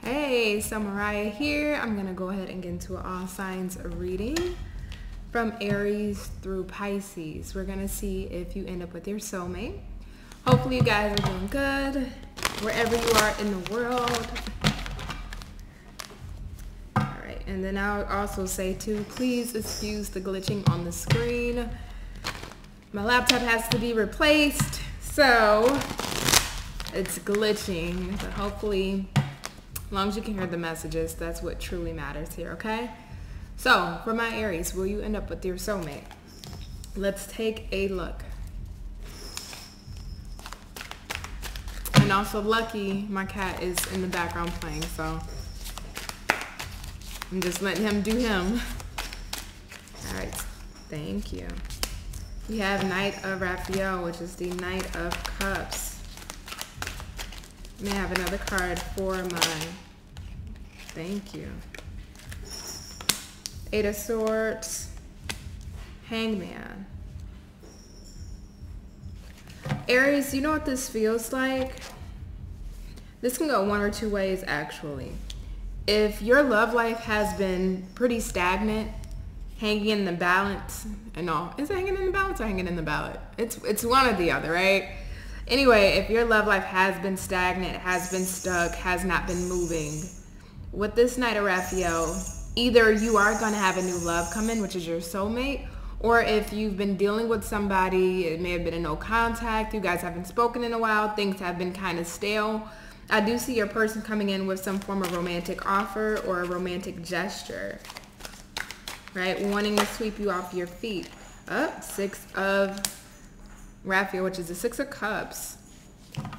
Hey, so Mariah here. I'm going to go ahead and get into all signs reading from Aries through Pisces. We're going to see if you end up with your soulmate. Hopefully you guys are doing good wherever you are in the world. Alright, and then I'll also say too, please excuse the glitching on the screen. My laptop has to be replaced, so it's glitching, but hopefully as long as you can hear the messages, that's what truly matters here, okay? So, for my Aries, will you end up with your soulmate? Let's take a look. And also, lucky, my cat is in the background playing, so I'm just letting him do him. All right, thank you. We have Knight of Raphael, which is the Knight of Cups. May I have another card for my, thank you. Eight of Swords, Hangman. Aries, you know what this feels like? This can go one or two ways, actually. If your love life has been pretty stagnant, hanging in the balance, and all, is it hanging in the balance or hanging in the ballot? It's one or the other, right? Anyway, if your love life has been stagnant, has been stuck, has not been moving, with this Knight of Raphael, either you are going to have a new love come in, which is your soulmate, or if you've been dealing with somebody, it may have been a no contact, you guys haven't spoken in a while, things have been kind of stale. I do see your person coming in with some form of romantic offer or a romantic gesture, right? Wanting to sweep you off your feet. Six of Raphael, which is the Six of Cups.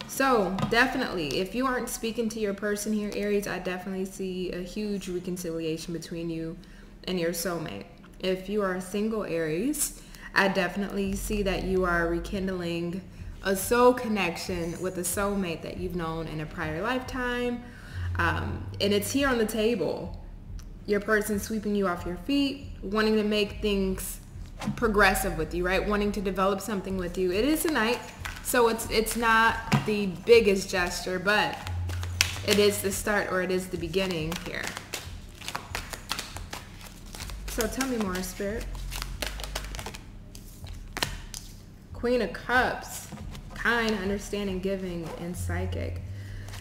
So definitely, if you aren't speaking to your person here, Aries, I definitely see a huge reconciliation between you and your soulmate. If you are single, Aries, I definitely see that you are rekindling a soul connection with a soulmate that you've known in a prior lifetime. And it's here on the table. Your person sweeping you off your feet, wanting to make things progressive with you, right? Wanting to develop something with you. It is a night, so it's not the biggest gesture, but it is the start, or it is the beginning here. So tell me more, Spirit. Queen of Cups, kind, understanding, giving, and psychic.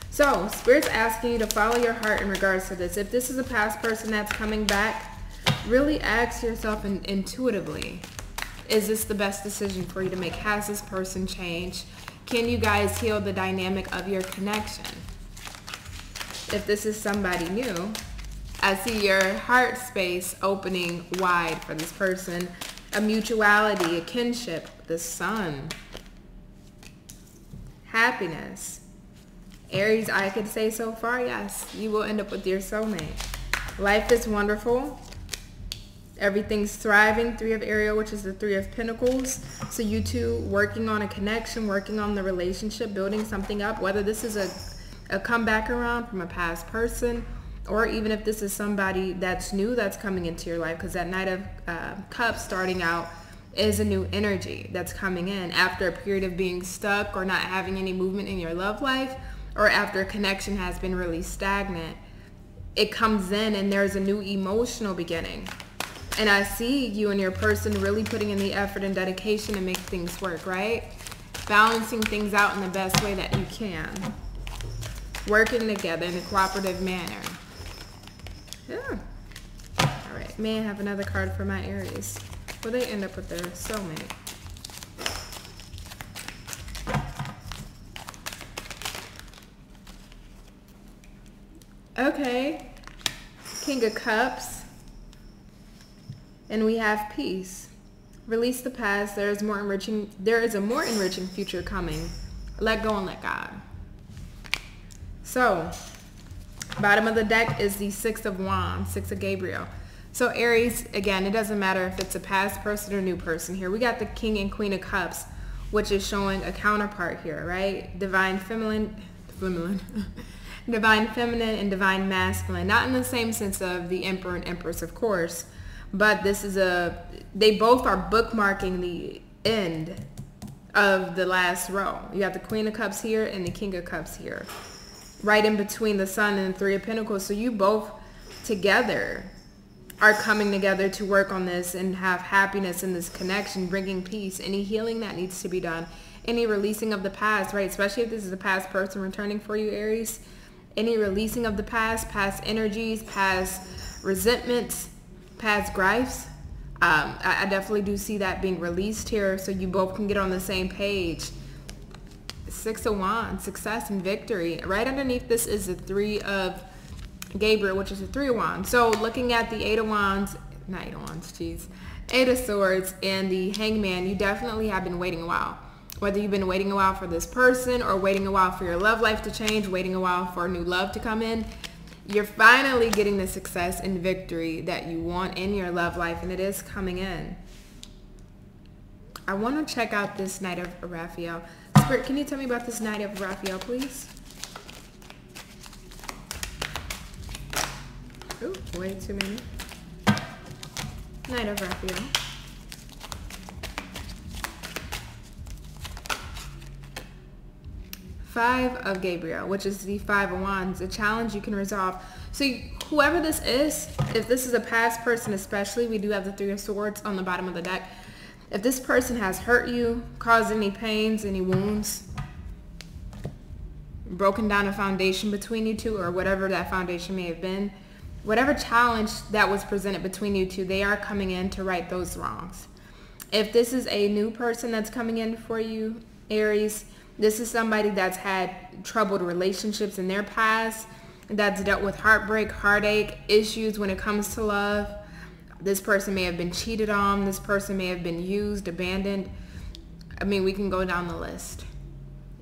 So Spirit's asking you to follow your heart in regards to this. If this is a past person that's coming back, really ask yourself intuitively, is this the best decision for you to make? Has this person changed? Can you guys heal the dynamic of your connection? If this is somebody new, I see your heart space opening wide for this person. A mutuality, a kinship, the Sun. Happiness. Aries, I could say so far, yes, you will end up with your soulmate. Life is wonderful. Everything's thriving. Three of Ariel, which is the Three of Pentacles. So you two working on a connection, working on the relationship, building something up, whether this is a comeback around from a past person, or even if this is somebody that's new that's coming into your life, because that Knight of Cups starting out is a new energy that's coming in after a period of being stuck or not having any movement in your love life, or after a connection has been really stagnant. It comes in and there's a new emotional beginning. And I see you and your person really putting in the effort and dedication to make things work, right? Balancing things out in the best way that you can. Working together in a cooperative manner. Yeah. All right. May I have another card for my Aries? Will they end up with their soulmate? Okay. King of Cups. And we have peace. Release the past. There is a more enriching future coming. Let go and let God. So, bottom of the deck is the Six of Wands, Six of Gabriel. So Aries, again, it doesn't matter if it's a past person or new person here. We got the King and Queen of Cups, which is showing a counterpart here, right? Divine feminine, divine feminine and divine masculine. Not in the same sense of the Emperor and Empress, of course, but this is they both are bookmarking the end of the last row. You got the Queen of Cups here and the King of Cups here. right in between the Sun and the Three of Pentacles. So you both together are coming together to work on this and have happiness in this connection, bringing peace, any healing that needs to be done, any releasing of the past, right? Especially if this is a past person returning for you, Aries. Any releasing of the past energies, past resentments, past gripes. I definitely do see that being released here, so you both can get on the same page. Six of Wands, success and victory. Right underneath this is the Three of Gabriel, which is the Three of Wands. So looking at the Eight of Wands, not Eight of Wands, jeez, Eight of Swords and the Hangman, you definitely have been waiting a while. Whether you've been waiting a while for this person or waiting a while for your love life to change, waiting a while for new love to come in, you're finally getting the success and victory that you want in your love life, and it is coming in. I want to check out this Knight of Raphael. Spirit, can you tell me about this Knight of Raphael, please? Ooh, way too many. Knight of Raphael. Five of Gabriel, which is the Five of Wands, a challenge you can resolve. So whoever this is, if this is a past person especially, we do have the Three of Swords on the bottom of the deck. If this person has hurt you, caused any pains, any wounds, broken down a foundation between you two, or whatever that foundation may have been, whatever challenge that was presented between you two, they are coming in to right those wrongs. If this is a new person that's coming in for you, Aries, this is somebody that's had troubled relationships in their past, that's dealt with heartbreak, heartache, issues when it comes to love. This person may have been cheated on. This person may have been used, abandoned. I mean, we can go down the list.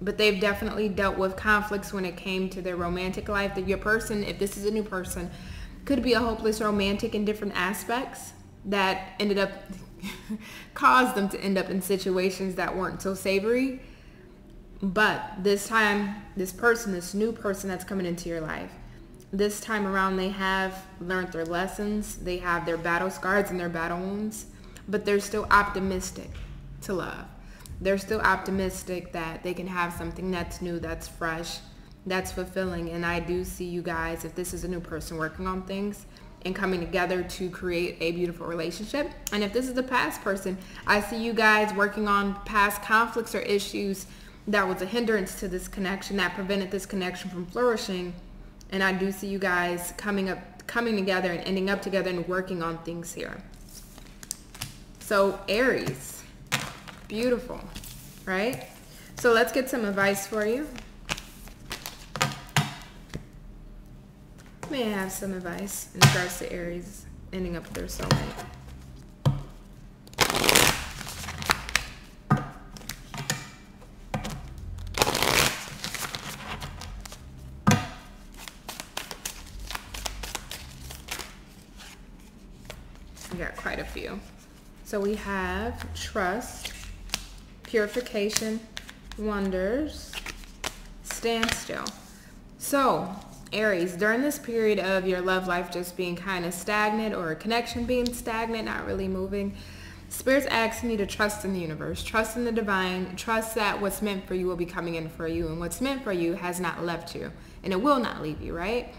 But they've definitely dealt with conflicts when it came to their romantic life. That your person, if this is a new person, could be a hopeless romantic in different aspects that ended up caused them to end up in situations that weren't so savory. But this time, this person, this new person that's coming into your life, this time around they have learned their lessons. They have their battle scars and their battle wounds, but they're still optimistic to love. They're still optimistic that they can have something that's new, that's fresh, that's fulfilling. And I do see you guys, if this is a new person, working on things and coming together to create a beautiful relationship. And if this is the past person, I see you guys working on past conflicts or issues that was a hindrance to this connection, that prevented this connection from flourishing. And I do see you guys coming together and ending up together and working on things here. So Aries, beautiful, right? So let's get some advice for you. May I have some advice in regards to Aries ending up with their soulmate? We got quite a few. So we have trust, purification, wonders, standstill. So Aries, during this period of your love life just being kind of stagnant, or a connection being stagnant, not really moving, Spirit's asking you to trust in the universe, trust in the divine, trust that what's meant for you will be coming in for you, and what's meant for you has not left you, and it will not leave you, right?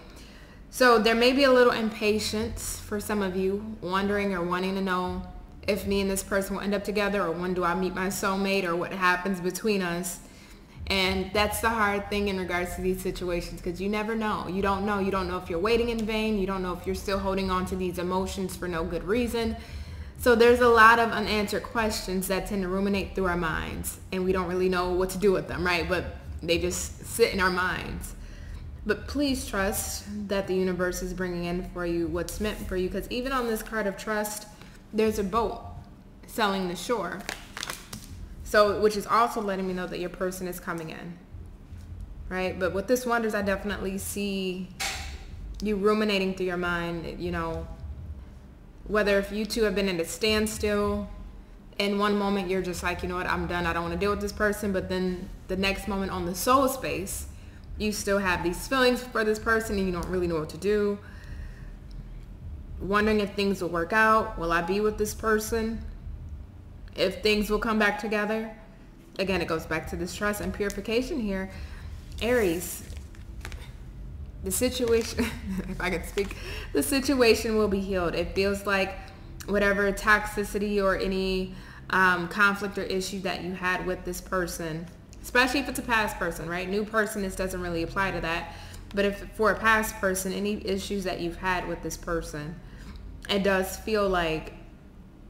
So there may be a little impatience for some of you, wondering or wanting to know if me and this person will end up together, or when do I meet my soulmate, or what happens between us. And that's the hard thing in regards to these situations, because you never know. You don't know. You don't know if you're waiting in vain. You don't know if you're still holding on to these emotions for no good reason. So there's a lot of unanswered questions that tend to ruminate through our minds, and we don't really know what to do with them, right? But they just sit in our minds. But please trust that the universe is bringing in for you what's meant for you, because even on this card of trust, there's a boat sailing the shore. So, which is also letting me know that your person is coming in, right? But with this wonders, I definitely see you ruminating through your mind, you know, whether if you two have been at a standstill, in one moment you're just like, you know what, I'm done, I don't want to deal with this person. But then the next moment on the soul space, you still have these feelings for this person and you don't really know what to do. Wondering if things will work out. Will I be with this person? If things will come back together. Again, it goes back to this trust and purification here. Aries, The situation, if I could speak, the situation will be healed. It feels like whatever toxicity or any conflict or issue that you had with this person, especially if it's a past person, right? New person, this doesn't really apply to that. But if for a past person, any issues that you've had with this person, it does feel like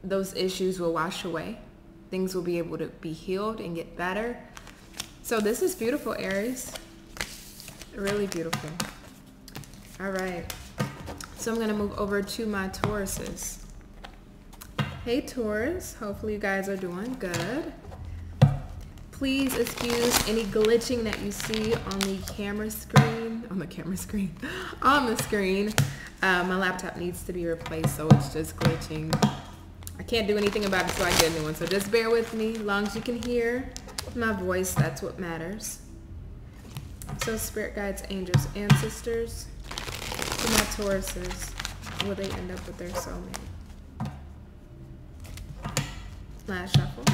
those issues will wash away. Things will be able to be healed and get better. So this is beautiful, Aries. Really beautiful. All right. So I'm going to move over to my Tauruses. Hey, Taurus. Hopefully you guys are doing good. Please excuse any glitching that you see on the camera screen. On the screen. My laptop needs to be replaced, so it's just glitching. I can't do anything about it, so I get a new one. So just bear with me. As long as you can hear my voice, that's what matters. So spirit guides, angels, ancestors. For my Tauruses, will they end up with their soulmate? Last shuffle.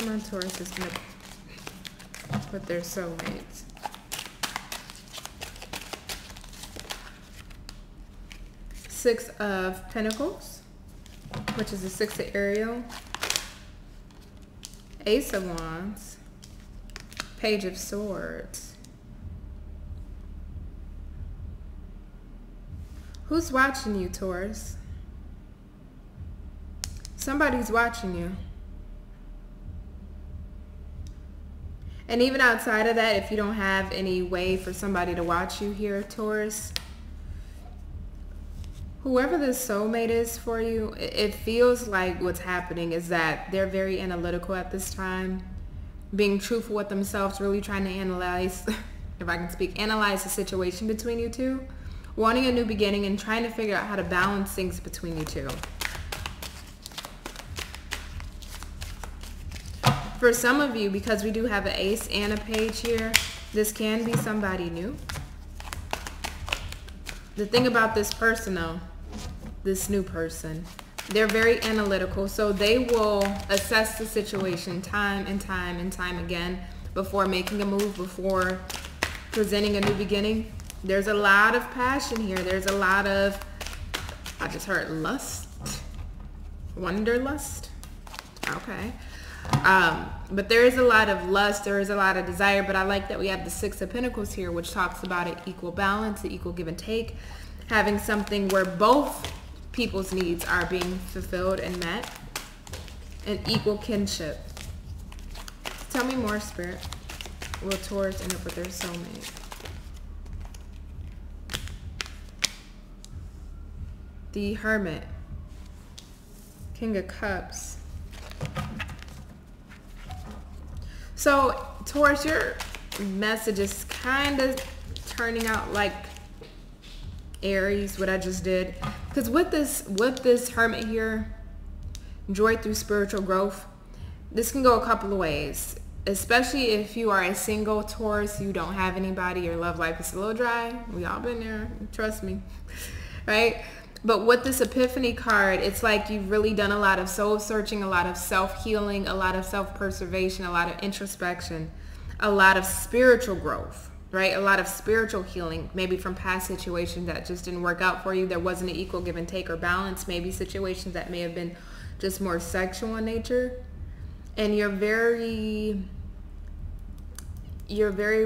My Taurus is going to put their soulmates. Six of Pentacles, which is the Six of Ariel. Ace of Wands. Page of Swords. Who's watching you, Taurus? Somebody's watching you. And even outside of that, if you don't have any way for somebody to watch you here, Taurus, whoever this soulmate is for you, it feels like what's happening is that they're very analytical at this time, being truthful with themselves, really trying to analyze, if I can speak, analyze the situation between you two, wanting a new beginning and trying to figure out how to balance things between you two. For some of you, because we do have an ace and a page here, this can be somebody new. The thing about this person though, this new person, they're very analytical, so they will assess the situation time and time and time again before making a move, before presenting a new beginning. There's a lot of passion here. There's a lot of, I just heard lust, wanderlust. Okay. But there is a lot of lust, there is a lot of desire, but I like that we have the Six of Pentacles here, which talks about an equal balance, the equal give and take, having something where both people's needs are being fulfilled and met, and equal kinship. Tell me more, Spirit. Will Taurus end up with their soulmate? The Hermit. King of Cups. So, Taurus, your message is kind of turning out like Aries, what I just did. Because with this Hermit here, joy through spiritual growth, this can go a couple of ways. Especially if you are a single Taurus, you don't have anybody, your love life is a little dry. We all been there, trust me, right? But with this Epiphany card, it's like you've really done a lot of soul searching, a lot of self-healing, a lot of self-preservation, a lot of introspection, a lot of spiritual growth, right? A lot of spiritual healing, maybe from past situations that just didn't work out for you. There wasn't an equal give and take or balance, maybe situations that may have been just more sexual in nature. And you're very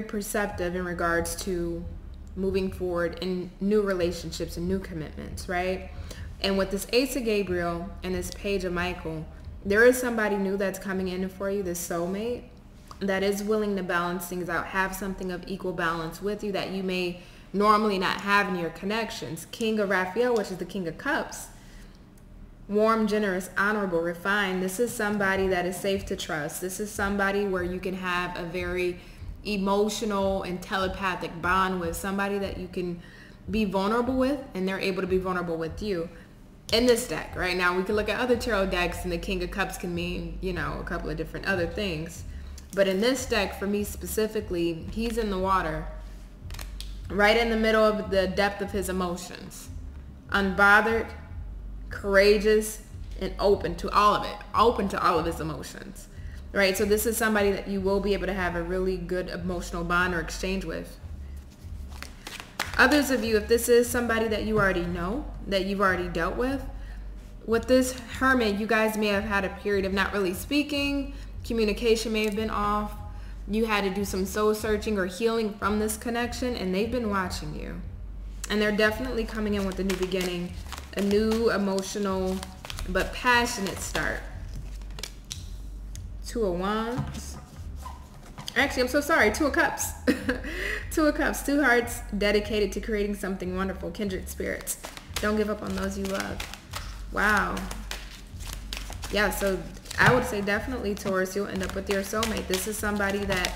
perceptive in regards to moving forward in new relationships and new commitments, right? And with this Ace of Gabriel and this Page of Michael, there is somebody new that's coming in for you, this soulmate, that is willing to balance things out, have something of equal balance with you that you may normally not have in your connections. King of Raphael, which is the King of Cups, warm, generous, honorable, refined. This is somebody that is safe to trust. This is somebody where you can have a very emotional and telepathic bond with, somebody that you can be vulnerable with and they're able to be vulnerable with you. In this deck right now, we can look at other tarot decks and the King of Cups can mean, you know, a couple of different other things. But in this deck, for me specifically, he's in the water right in the middle of the depth of his emotions. Unbothered, courageous, and open to all of it. Open to all of his emotions. Right? So this is somebody that you will be able to have a really good emotional bond or exchange with. Others of you, if this is somebody that you already know, that you've already dealt with this Hermit, you guys may have had a period of not really speaking. Communication may have been off. You had to do some soul searching or healing from this connection, and they've been watching you. And they're definitely coming in with a new beginning, a new emotional but passionate start. Two of Wands. Actually, I'm so sorry. Two of Cups. Two of Cups. Two hearts dedicated to creating something wonderful. Kindred spirits. Don't give up on those you love. Wow. Yeah, so I would say definitely, Taurus, you'll end up with your soulmate. This is somebody that...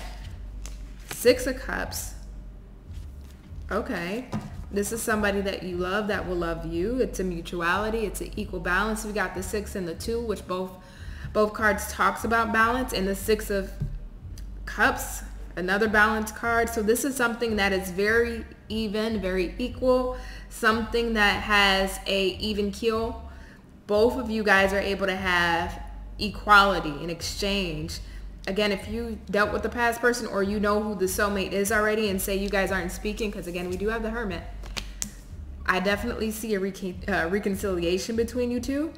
Six of Cups. Okay. This is somebody that you love, that will love you. It's a mutuality. It's an equal balance. We got the 6 and the 2, which both cards talks about balance. And the 6 of Cups, another balance card. So this is something that is very even, very equal. Something that has a even keel. Both of you guys are able to have equality in exchange. Again, if you dealt with the past person, or you know who the soulmate is already, and say you guys aren't speaking, because again, we do have the Hermit, I definitely see a reconciliation between you two.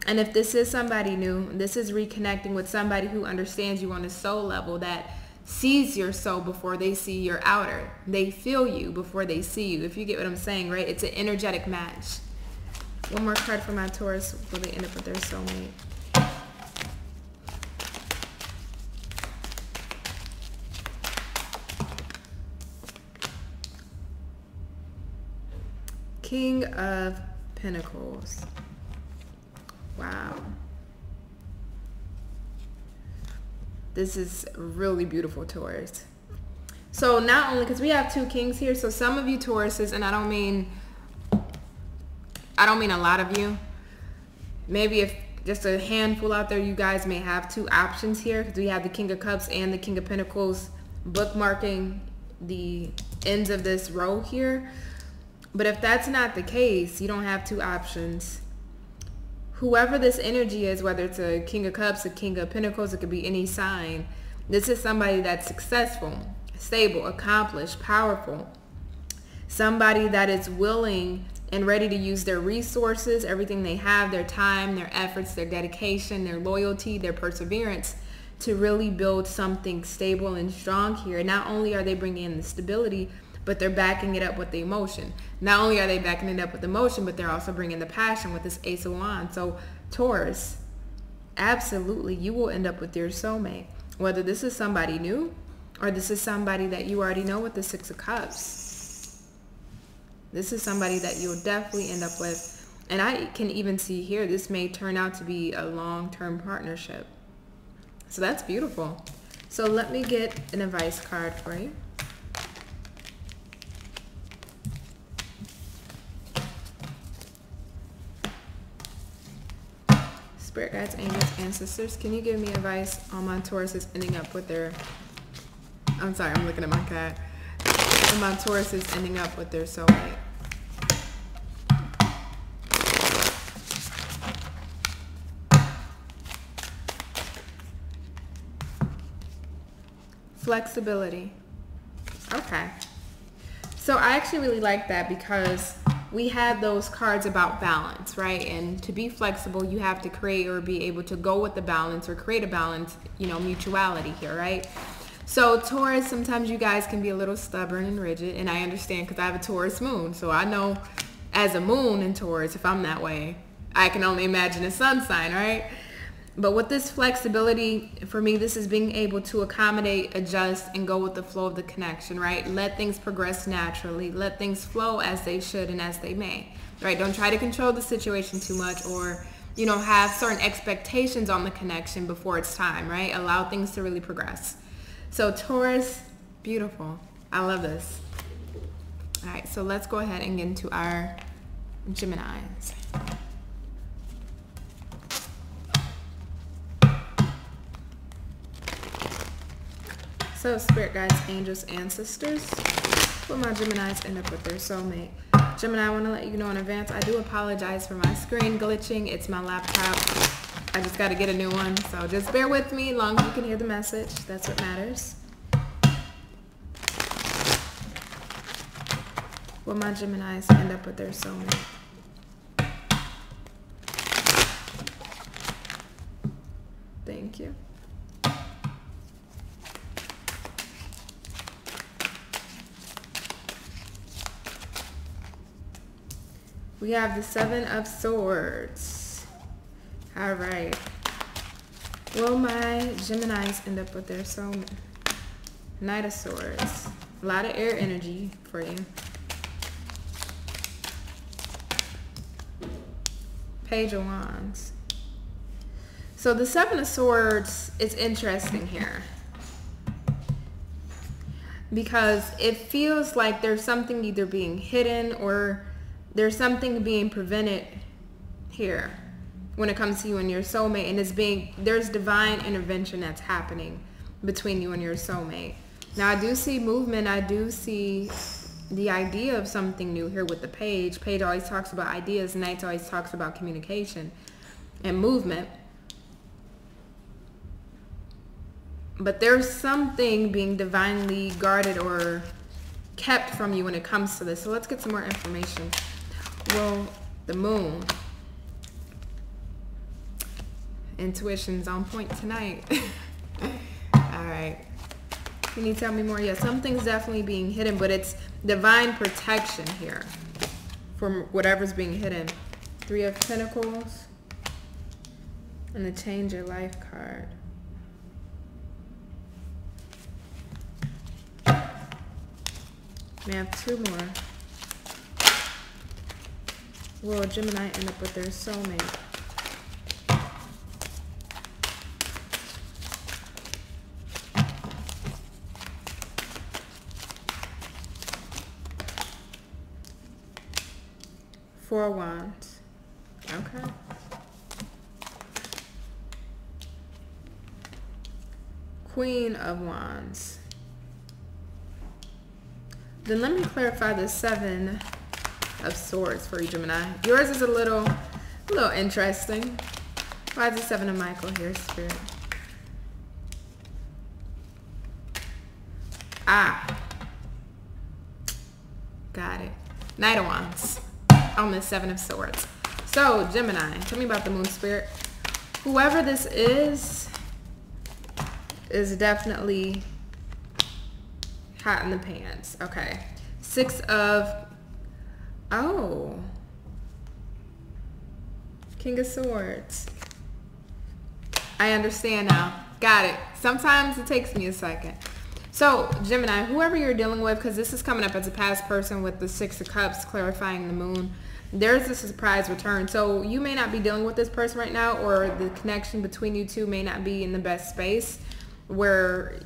And if this is somebody new, this is reconnecting with somebody who understands you on a soul level, that sees your soul before they see your outer. They feel you before they see you, if you get what I'm saying, right? It's an energetic match. One more card for my Taurus. Will they end up with their soulmate? King of Pentacles. Wow. This is really beautiful, Taurus. So not only, because we have 2 kings here, so some of you Tauruses, and I don't mean a lot of you. Maybe if just a handful out there, you guys may have 2 options here, because we have the King of Cups and the King of Pentacles bookmarking the ends of this row here. But if that's not the case, you don't have 2 options. Whoever this energy is, whether it's a King of Cups, a King of Pentacles, it could be any sign. This is somebody that's successful, stable, accomplished, powerful. Somebody that is willing and ready to use their resources, everything they have, their time, their efforts, their dedication, their loyalty, their perseverance, to really build something stable and strong here. And not only are they bringing in the stability, but they're backing it up with the emotion. Not only are they backing it up with emotion, but they're also bringing the passion with this Ace of Wands. So Taurus, absolutely, you will end up with your soulmate. Whether this is somebody new, or this is somebody that you already know with the 6 of Cups. This is somebody that you'll definitely end up with. And I can even see here, this may turn out to be a long-term partnership. So that's beautiful. So let me get an advice card for you. Spirit guides, angels, ancestors, can you give me advice on my Tauruses ending up with their... I'm sorry, I'm looking at my cat. On my Tauruses ending up with their soulmate. Flexibility. Okay. So I actually really like that, because we had those cards about balance, right? And to be flexible, you have to create or be able to go with the balance or create a balance, you know, mutuality here, right? So Taurus, sometimes you guys can be a little stubborn and rigid, and I understand, because I have a Taurus moon. So I know as a moon in Taurus, if I'm that way, I can only imagine a sun sign, right? But with this flexibility, for me, this is being able to accommodate, adjust, and go with the flow of the connection, right? Let things progress naturally. Let things flow as they should and as they may, right? Don't try to control the situation too much, or, you know, have certain expectations on the connection before it's time, right? Allow things to really progress. So Taurus, beautiful. I love this. All right, so let's go ahead and get into our Geminis. So spirit guides, angels, ancestors, Will my Geminis end up with their soulmate? Gemini, I want to let you know in advance, I do apologize for my screen glitching. It's my laptop. I just got to get a new one. So just bear with me as long as you can hear the message. That's what matters. Will my Geminis end up with their soulmate? Thank you. We have the Seven of Swords. All right. Will my Geminis end up with their soulmate? Knight of Swords. A lot of air energy for you. Page of Wands. So the Seven of Swords is interesting here, because it feels like there's something either being hidden or there's something being prevented here when it comes to you and your soulmate, and there's divine intervention that's happening between you and your soulmate. Now I do see movement. I do see the idea of something new here with the page. Page always talks about ideas. Knight always talks about communication and movement. But there's something being divinely guarded or kept from you when it comes to this. So let's get some more information. Well, the moon. Intuition's on point tonight. All right. Can you tell me more? Yeah, something's definitely being hidden, but it's divine protection here from whatever's being hidden. Three of Pentacles and the Change Your Life card. We have two more. Will Gemini end up with their soulmate? Four of Wands. Okay. Queen of Wands. Then let me clarify the Seven of Swords for you, Gemini. Yours is a little interesting. Why is the Seven of Michael here, Spirit? Ah. Got it. Knight of Wands on the Seven of Swords. So, Gemini, tell me about the Moon, Spirit. Whoever this is definitely hot in the pants. Okay. Six of... Oh. King of Swords. I understand now. Got it. Sometimes it takes me a second. So, Gemini, whoever you're dealing with, because this is coming up as a past person with the Six of Cups, clarifying the moon, there's a surprise return. So you may not be dealing with this person right now, or the connection between you two may not be in the best space, where,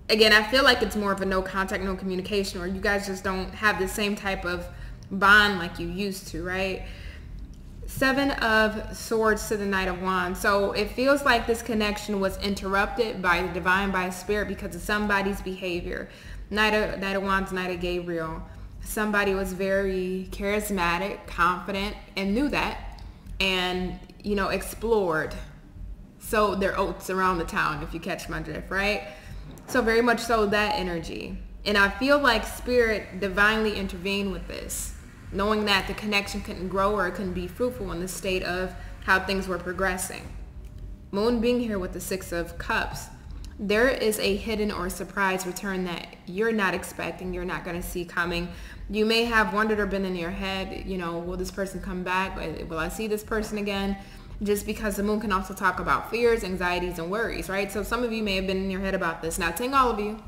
again, I feel like it's more of a no contact, no communication, or you guys just don't have the same type of bond like you used to, right? Seven of Swords to the Knight of Wands. So it feels like this connection was interrupted by the divine, by spirit, because of somebody's behavior. Knight of Wands, Knight of Gabriel. Somebody was very charismatic, confident, and knew that, and, you know, explored. So their oats around the town, if you catch my drift, right? So very much so that energy. And I feel like spirit divinely intervened with this, knowing that the connection couldn't grow or it couldn't be fruitful in the state of how things were progressing. Moon being here with the Six of Cups, there is a hidden or surprise return that you're not expecting, you're not going to see coming. You may have wondered or been in your head, you know, will this person come back? Will I see this person again? Just because the moon can also talk about fears, anxieties, and worries, right? So some of you may have been in your head about this. Not saying all of you,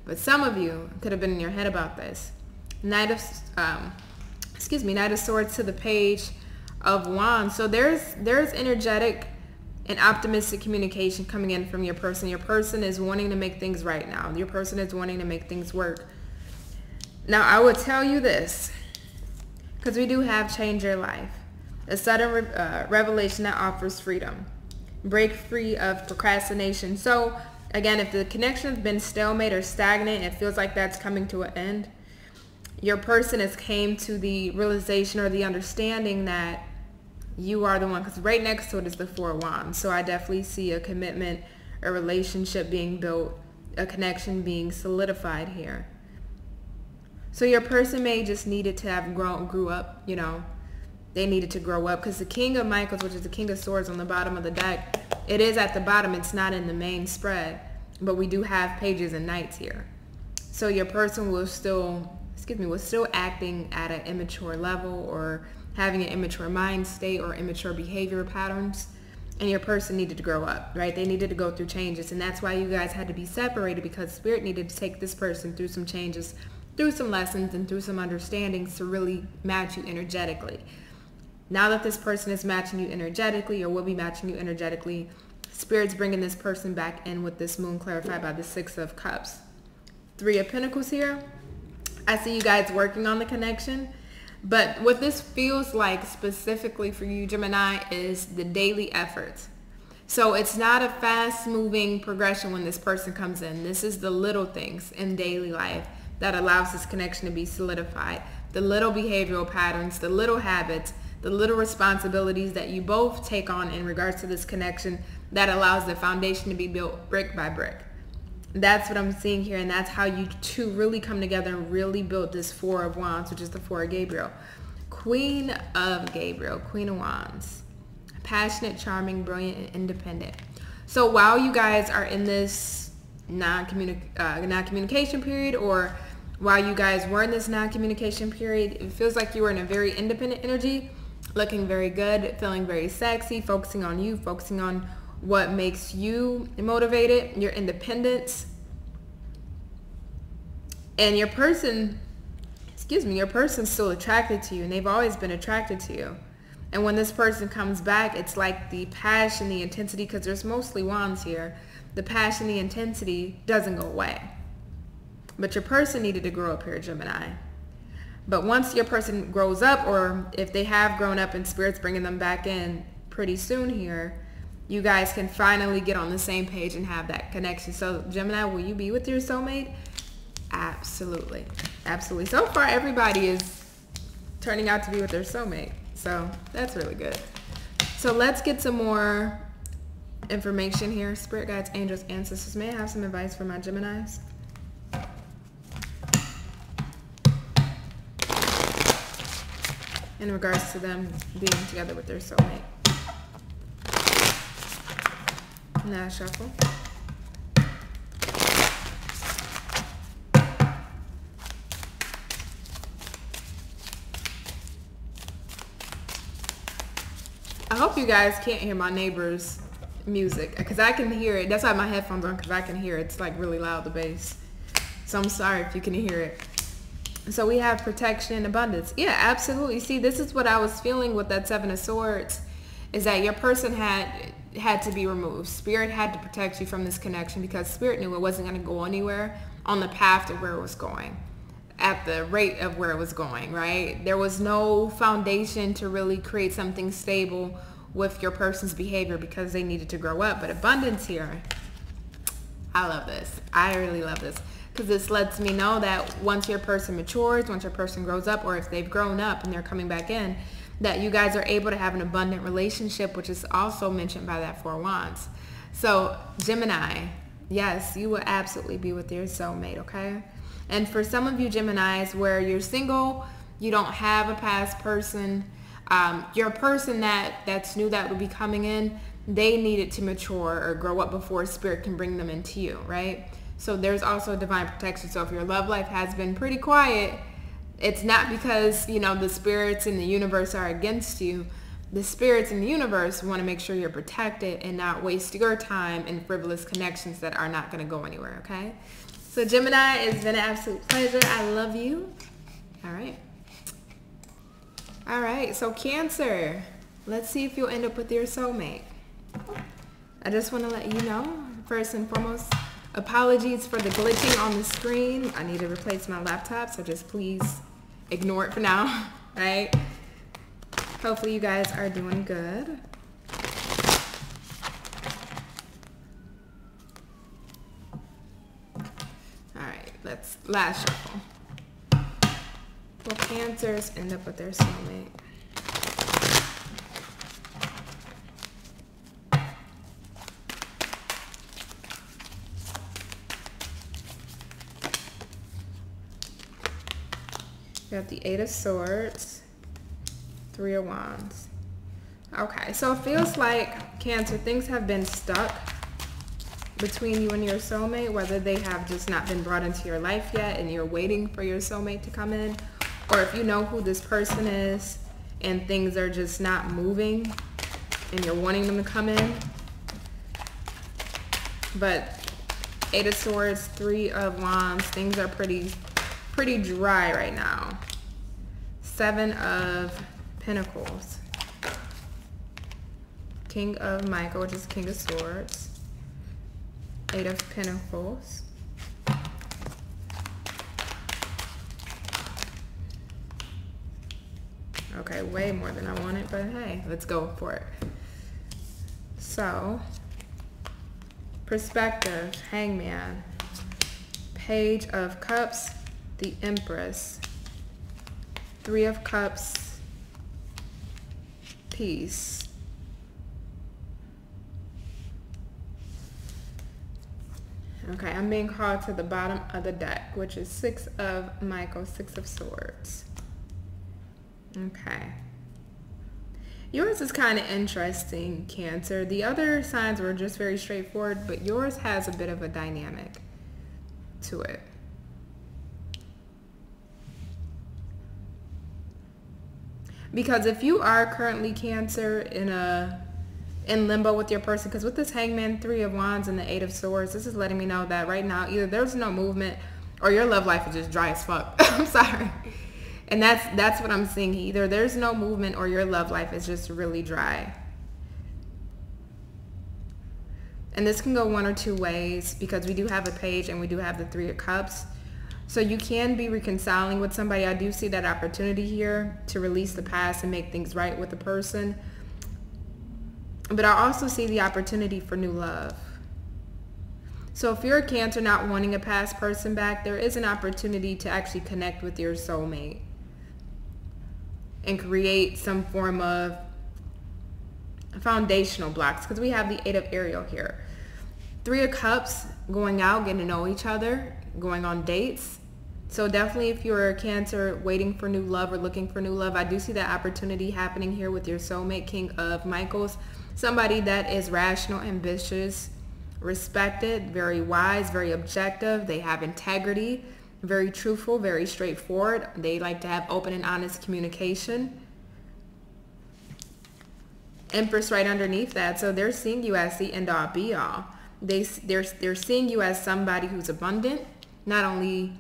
but some of you could have been in your head about this. Knight of Swords to the Page of Wands. So there's energetic and optimistic communication coming in from your person. Your person is wanting to make things right now. Your person is wanting to make things work. Now, I will tell you this, because we do have Change Your Life, a sudden revelation that offers freedom. Break free of procrastination. So Again, if the connection has been stalemate or stagnant, it feels like that's coming to an end. Your person has came to the realization or the understanding that you are the one, because right next to it is the Four of Wands. So I definitely see a commitment, a relationship being built, a connection being solidified here. So your person may just needed to have grew up, you know. They needed to grow up, because the King of Michaels, which is the King of Swords on the bottom of the deck, it is at the bottom. It's not in the main spread, but we do have pages and knights here. So your person was still acting at an immature level, or having an immature mind state or immature behavior patterns. And your person needed to grow up, right? They needed to go through changes. And that's why you guys had to be separated, because Spirit needed to take this person through some changes, through some lessons, and through some understandings to really match you energetically. Now that this person is matching you energetically, or will be matching you energetically, Spirit's bringing this person back in with this moon clarified by the Six of Cups. Three of Pentacles here. I see you guys working on the connection. But what this feels like specifically for you, Gemini, is the daily efforts. So it's not a fast-moving progression when this person comes in. This is the little things in daily life that allows this connection to be solidified. The little behavioral patterns, the little habits, the little responsibilities that you both take on in regards to this connection that allows the foundation to be built brick by brick. That's what I'm seeing here, and that's how you two really come together and really build this Four of Wands, which is the Four of Gabriel. Queen of Gabriel, Queen of Wands. Passionate, charming, brilliant, and independent. So while you guys are in this non-communication period, or while you guys were in this non-communication period, it feels like you were in a very independent energy, looking very good, feeling very sexy, focusing on you, focusing on what makes you motivated, your independence. And your person, your person's still attracted to you, and they've always been attracted to you. And when this person comes back, it's like the passion, the intensity, because there's mostly wands here, the passion, the intensity doesn't go away. But your person needed to grow up here, Gemini. But once your person grows up, or if they have grown up and Spirit's bringing them back in pretty soon here, you guys can finally get on the same page and have that connection. So Gemini, will you be with your soulmate? Absolutely. Absolutely. So far, everybody is turning out to be with their soulmate. So that's really good. So let's get some more information here. Spirit guides, angels, ancestors. May I have some advice for my Geminis? In regards to them being together with their soulmate. Now shuffle. I hope you guys can't hear my neighbor's music, because I can hear it. That's why I have my headphones on, because I can hear it. It's like really loud, the bass. So I'm sorry if you can hear it. So we have protection and abundance. Yeah, absolutely. See, this is what I was feeling with that Seven of Swords, is that your person had to be removed. Spirit had to protect you from this connection, because Spirit knew it wasn't going to go anywhere on the path to where it was going, at the rate of where it was going, right? There was no foundation to really create something stable with your person's behavior, because they needed to grow up. But abundance here, I love this. I really love this, because this lets me know that once your person matures, once your person grows up, or if they've grown up and they're coming back in, that you guys are able to have an abundant relationship, which is also mentioned by that Four of Wands. So Gemini, yes, you will absolutely be with your soulmate, okay? And for some of you Geminis where you're single, you don't have a past person, your person that's new that will be coming in, they needed to mature or grow up before Spirit can bring them into you, right? So there's also divine protection. So if your love life has been pretty quiet, it's not because, you know, the spirits in the universe are against you. The spirits in the universe want to make sure you're protected and not waste your time in frivolous connections that are not going to go anywhere, okay? So Gemini, it's been an absolute pleasure. I love you. All right. All right, so Cancer. Let's see if you'll end up with your soulmate. I just want to let you know, first and foremost, apologies for the glitching on the screen. I need to replace my laptop, so just please ignore it for now, right? Hopefully you guys are doing good. Last shuffle. Will Cancers end up with their soulmate? We have the Eight of Swords, Three of Wands. Okay, so it feels like, Cancer, things have been stuck between you and your soulmate, whether they have just not been brought into your life yet and you're waiting for your soulmate to come in, or if you know who this person is and things are just not moving and you're wanting them to come in. But Eight of Swords, Three of Wands, things are pretty dry right now. Seven of Pentacles. King of Michael, which is King of Swords. Eight of Pentacles. Okay, way more than I wanted, but hey, let's go for it. So, perspective, Hangman, Page of Cups, the Empress, Three of Cups, Peace. Okay, I'm being called to the bottom of the deck, which is Six of Michael, Six of Swords. Okay. Yours is kind of interesting, Cancer. The other signs were just very straightforward, but yours has a bit of a dynamic to it. Because if you are currently, Cancer, in limbo with your person, because with this Hangman, Three of Wands, and the Eight of Swords, this is letting me know that right now either there's no movement or your love life is just dry as fuck. I'm sorry. And that's what I'm seeing. Either there's no movement or your love life is just really dry. And this can go one or two ways, because we do have a Page and we do have the Three of Cups. So you can be reconciling with somebody. I do see that opportunity here to release the past and make things right with the person. But I also see the opportunity for new love. So if you're a Cancer not wanting a past person back, there is an opportunity to actually connect with your soulmate and create some form of foundational blocks, because we have the Eight of Ariel here. Three of Cups, going out, getting to know each other, going on dates. So definitely if you're a Cancer waiting for new love or looking for new love, I do see that opportunity happening here with your soulmate, King of Michaels. Somebody that is rational, ambitious, respected, very wise, very objective. They have integrity, very truthful, very straightforward. They like to have open and honest communication. Empress right underneath that. So they're seeing you as the end all be all. They're seeing you as somebody who's abundant, not only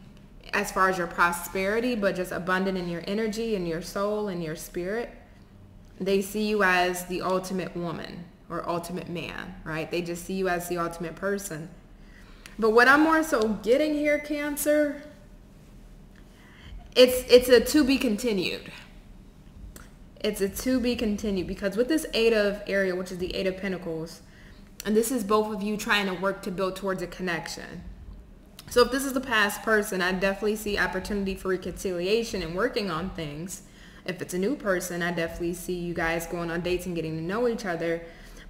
as far as your prosperity, but just abundant in your energy and your soul and your spirit. They see you as the ultimate woman or ultimate man, right? They just see you as the ultimate person. But what I'm more so getting here, Cancer, it's a to be continued. It's a to be continued, because with this Eight of Ariel, which is the Eight of Pentacles, and this is both of you trying to work to build towards a connection. So if this is the past person, I definitely see opportunity for reconciliation and working on things. If it's a new person, I definitely see you guys going on dates and getting to know each other.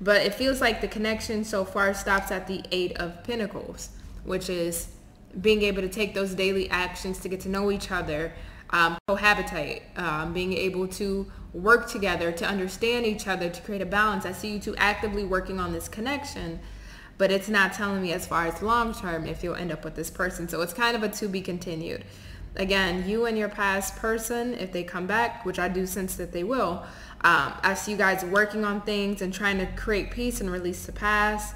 But it feels like the connection so far stops at the Eight of Pentacles, which is being able to take those daily actions to get to know each other, cohabitate, being able to work together, to understand each other, to create a balance. I see you two actively working on this connection, but it's not telling me as far as long term if you'll end up with this person. So it's kind of a to be continued. Again, you and your past person, if they come back, which I do sense that they will, I see you guys working on things and trying to create peace and release the past.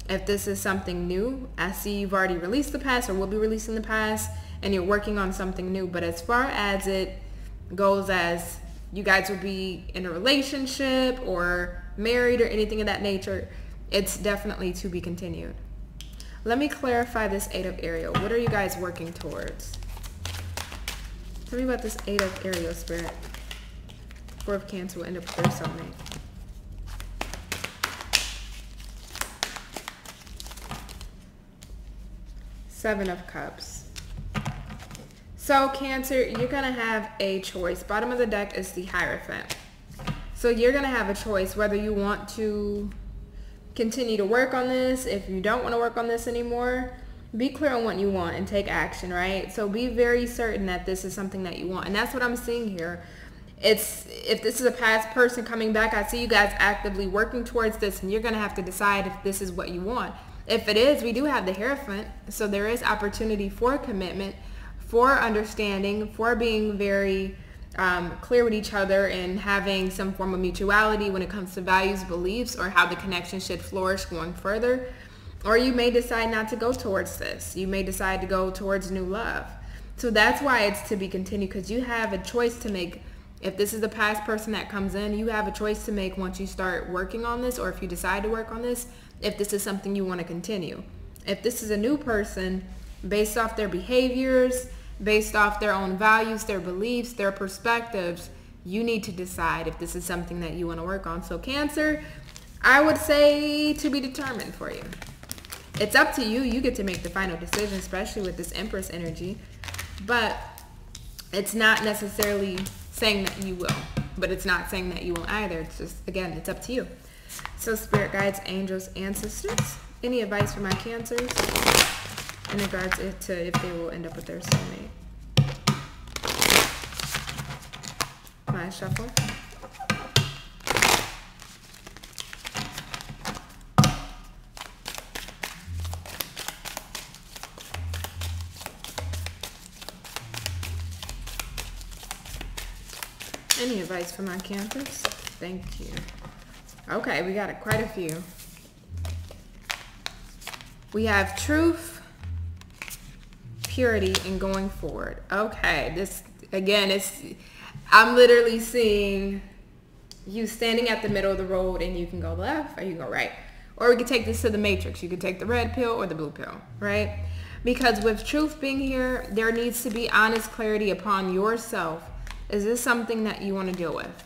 If this is something new, I see you've already released the past or will be releasing the past, and you're working on something new. But as far as it goes, as you guys will be in a relationship or married or anything of that nature, it's definitely to be continued. Let me clarify this Eight of Ariel. What are you guys working towards? Tell me about this Eight of Ariel, Spirit. Four of Cancer will end up with their soulmate. Seven of Cups. So Cancer, you're going to have a choice. Bottom of the deck is the Hierophant. So you're going to have a choice whether you want to continue to work on this. If you don't want to work on this anymore, be clear on what you want and take action, right? So be very certain that this is something that you want. And that's what I'm seeing here. If this is a past person coming back, I see you guys actively working towards this, and you're going to have to decide if this is what you want. If it is, we do have the Hierophant. So there is opportunity for commitment, for understanding, for being very clear with each other and having some form of mutuality when it comes to values, beliefs, or how the connection should flourish going further. Or you may decide not to go towards this. You may decide to go towards new love. So that's why it's to be continued, because you have a choice to make. If this is a past person that comes in, you have a choice to make once you start working on this, or if you decide to work on this, if this is something you want to continue. If this is a new person, based off their behaviors, based off their own values, their beliefs, their perspectives, you need to decide if this is something that you want to work on. So Cancer, I would say to be determined for you. It's up to you. You get to make the final decision, especially with this Empress energy. But it's not necessarily saying that you will, but it's not saying that you won't either. It's just, again, it's up to you. So Spirit Guides, Angels, Ancestors, any advice for my Cancers in regards to if they will end up with their soulmate? My shuffle. Any advice for my Cancers? Thank you. Okay, we got quite a few. We have truth, purity, and going forward. Okay, this again, I'm literally seeing you standing at the middle of the road, and you can go left or you can go right. Or we could take this to the Matrix. You could take the red pill or the blue pill, right? Because with truth being here, there needs to be honest clarity upon yourself. Is this something that you want to deal with?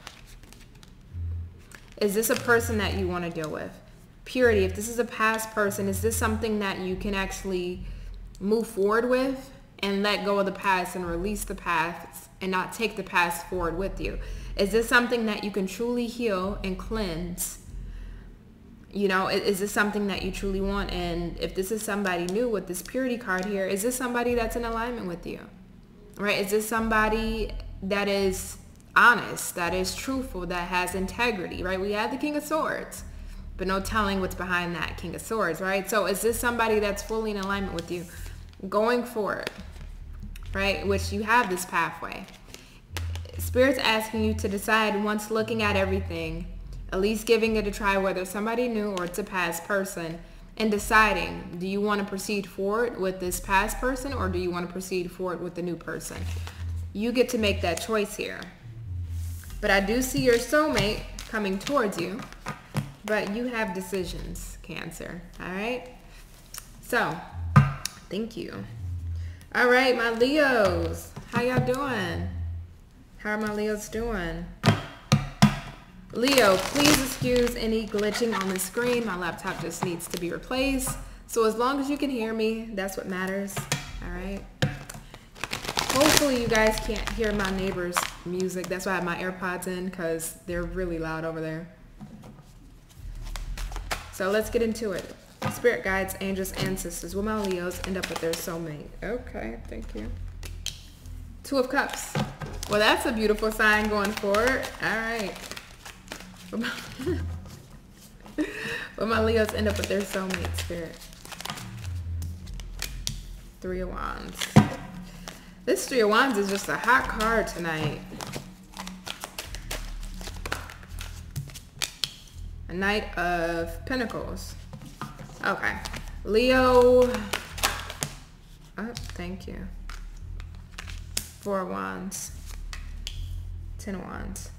Is this a person that you want to deal with? Purity, if this is a past person, is this something that you can actually move forward with and let go of the past and release the past and not take the past forward with you? Is this something that you can truly heal and cleanse? You know, is this something that you truly want? And if this is somebody new with this purity card here, is this somebody that's in alignment with you? Right? Is this somebody that is honest, that is truthful, that has integrity, right? We have the King of Swords, but no telling what's behind that King of Swords, right? So is this somebody that's fully in alignment with you going forward, right? Which you have this pathway. Spirit's asking you to decide, once looking at everything, at least giving it a try, whether it's somebody new or it's a past person, and deciding, do you want to proceed forward with this past person, or do you want to proceed forward with the new person? You get to make that choice here. But I do see your soulmate coming towards you, but you have decisions, Cancer. All right? So, thank you. All right, my Leos. How y'all doing? How are my Leos doing? Leo, please excuse any glitching on the screen. My laptop just needs to be replaced. So as long as you can hear me, that's what matters. All right? Hopefully you guys can't hear my neighbor's music. That's why I have my AirPods in, because they're really loud over there. So let's get into it. Spirit Guides, Angels, Ancestors. Will my Leos end up with their soulmate? Okay, thank you. Two of Cups. Well, that's a beautiful sign going forward. All right. Will my Leos end up with their soulmate, Spirit? Three of Wands. This Three of Wands is just a hot card tonight. A Knight of Pentacles. Okay. Leo. Oh, thank you. Four of Wands. 10 of Wands.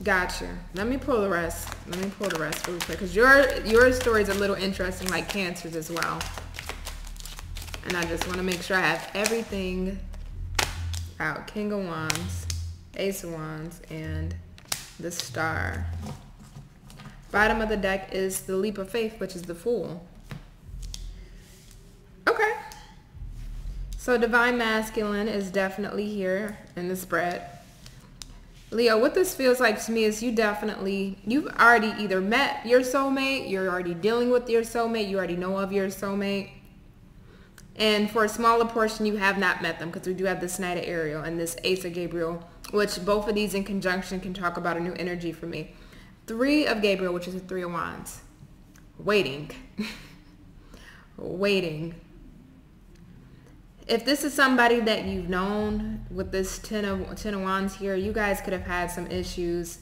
Gotcha. Let me pull the rest. Let me pull the rest really quick, because your story is a little interesting, like Cancer's as well. And I just want to make sure I have everything out. King of Wands, Ace of Wands, and the Star. Bottom of the deck is the Leap of Faith, which is the Fool. Okay. So divine masculine is definitely here in the spread. Leo, what this feels like to me is you've already either met your soulmate, you're already dealing with your soulmate, you already know of your soulmate. And for a smaller portion, you have not met them, because we do have this Knight of Ariel and this Ace of Gabriel, which both of these in conjunction can talk about a new energy for me. 3 of Gabriel, which is a 3 of Wands. Waiting. Waiting. If this is somebody that you've known with this 10 of Wands here, you guys could have had some issues.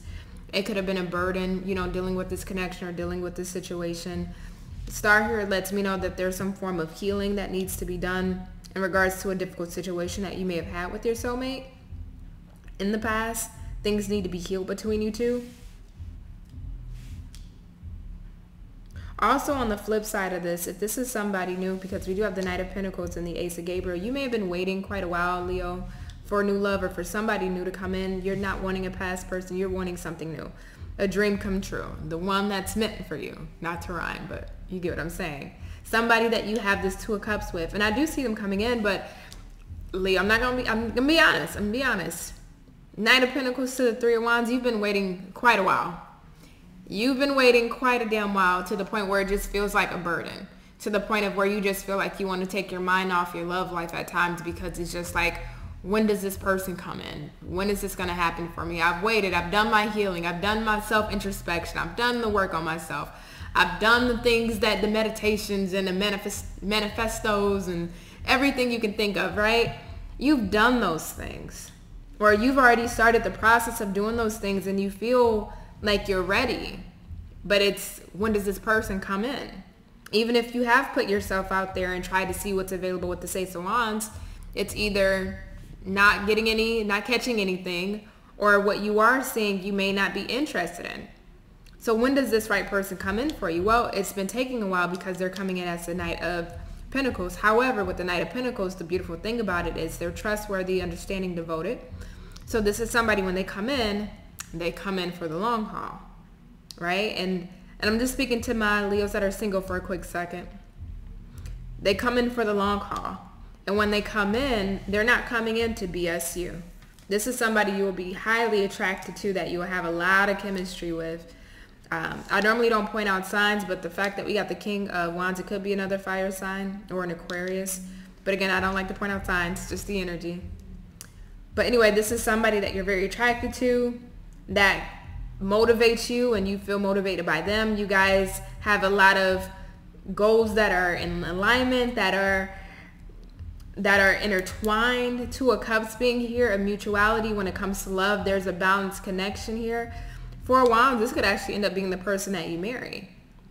It could have been a burden, you know, dealing with this connection or dealing with this situation. Star here lets me know that there's some form of healing that needs to be done in regards to a difficult situation that you may have had with your soulmate in the past. Things need to be healed between you two. Also, on the flip side of this, if this is somebody new, because we do have the Knight of Pentacles and the Ace of Gabriel, you may have been waiting quite a while, Leo, for a new love or for somebody new to come in. You're not wanting a past person. You're wanting something new. A dream come true. The one that's meant for you. Not to rhyme, but you get what I'm saying. Somebody that you have this 2 of Cups with. And I do see them coming in, but Leo, I'm gonna be honest. Knight of Pentacles to the 3 of Wands, you've been waiting quite a while. You've been waiting quite a damn while, to the point where it just feels like a burden. To the point of where you just feel like you want to take your mind off your love life at times, because it's just like, when does this person come in? When is this going to happen for me? I've waited. I've done my healing. I've done my self-introspection. I've done the work on myself. I've done the things that the meditations and the manifestos and everything you can think of, right? You've done those things. Or you've already started the process of doing those things, and you feel like you're ready. But it's, when does this person come in? Even if you have put yourself out there and tried to see what's available with the Ace of Wands, it's either not catching anything, or what you are seeing you may not be interested in. So when does this right person come in for you? Well, it's been taking a while, because they're coming in as the Knight of Pentacles. However, with the Knight of Pentacles, the beautiful thing about it is they're trustworthy, understanding, devoted. So this is somebody, when they come in for the long haul, right? And I'm just speaking to my Leos that are single for a quick second. They come in for the long haul. And when they come in, they're not coming in to BS you. This is somebody you will be highly attracted to, that you will have a lot of chemistry with. I normally don't point out signs, but the fact that we got the King of Wands, it could be another fire sign or an Aquarius. But again, I don't like to point out signs, just the energy. But anyway, this is somebody that you're very attracted to, that motivates you, and you feel motivated by them. You guys have a lot of goals that are in alignment, that are intertwined. 2 of Cups being here, a mutuality when it comes to love. There's a balanced connection here. 4 of Wands, this could actually end up being the person that you marry,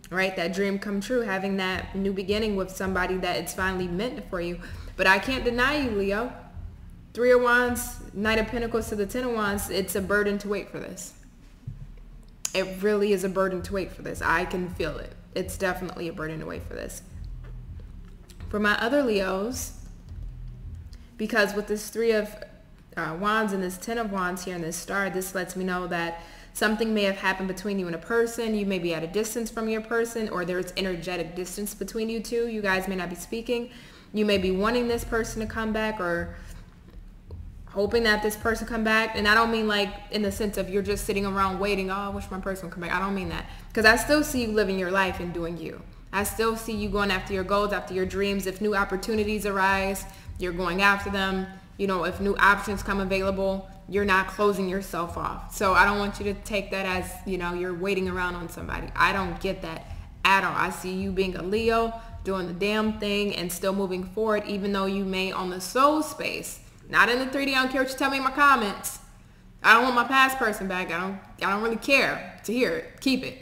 right? That dream come true, having that new beginning with somebody that it's finally meant for you. But I can't deny you, Leo. 3 of Wands, Knight of Pentacles to the 10 of Wands, it's a burden to wait for this. It really is a burden to wait for this. I can feel it. It's definitely a burden to wait for this. For my other Leos, because with this 3 of Wands and this 10 of Wands here in this star, this lets me know that something may have happened between you and a person. You may be at a distance from your person, or there's energetic distance between you two. You guys may not be speaking. You may be wanting this person to come back, or hoping that this person come back. And I don't mean like in the sense of you're just sitting around waiting, oh, I wish my person would come back. I don't mean that. Because I still see you living your life and doing you. I still see you going after your goals, after your dreams. If new opportunities arise, you're going after them. You know, if new options come available, you're not closing yourself off. So I don't want you to take that as, you know, you're waiting around on somebody. I don't get that at all. I see you being a Leo, doing the damn thing, and still moving forward, even though you may on the soul space, not in the 3D. I don't care what you tell me in my comments. I don't want my past person back. I don't really care to hear it. Keep it.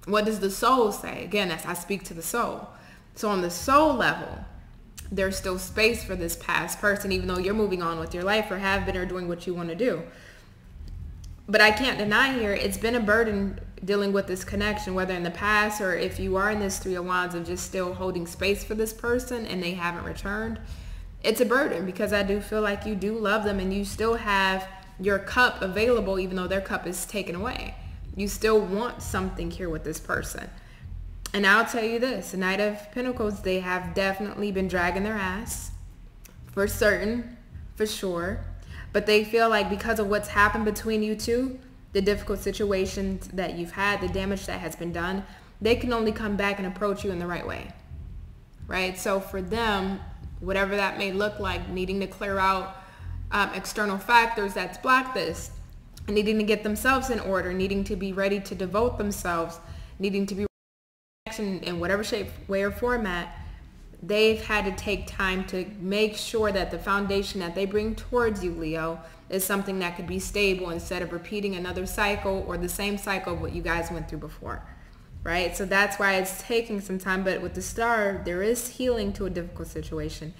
What does the soul say? Again, that's, I speak to the soul. So on the soul level, there's still space for this past person, even though you're moving on with your life, or have been, or doing what you want to do. But I can't deny here, it's been a burden dealing with this connection, whether in the past, or if you are in this 3 of Wands of just still holding space for this person and they haven't returned. It's a burden, because I do feel like you do love them, and you still have your cup available, even though their cup is taken away. You still want something here with this person. And I'll tell you this, the Knight of Pentacles, they have definitely been dragging their ass for certain, for sure. But they feel like because of what's happened between you two, the difficult situations that you've had, the damage that has been done, they can only come back and approach you in the right way, right? So for them, whatever that may look like, needing to clear out external factors that's blocked this, needing to get themselves in order, needing to be ready to devote themselves, needing to be in whatever shape, way, or format, they've had to take time to make sure that the foundation that they bring towards you, Leo, is something that could be stable instead of repeating another cycle or the same cycle of what you guys went through before, right? So that's why it's taking some time. But with the star, there is healing to a difficult situation.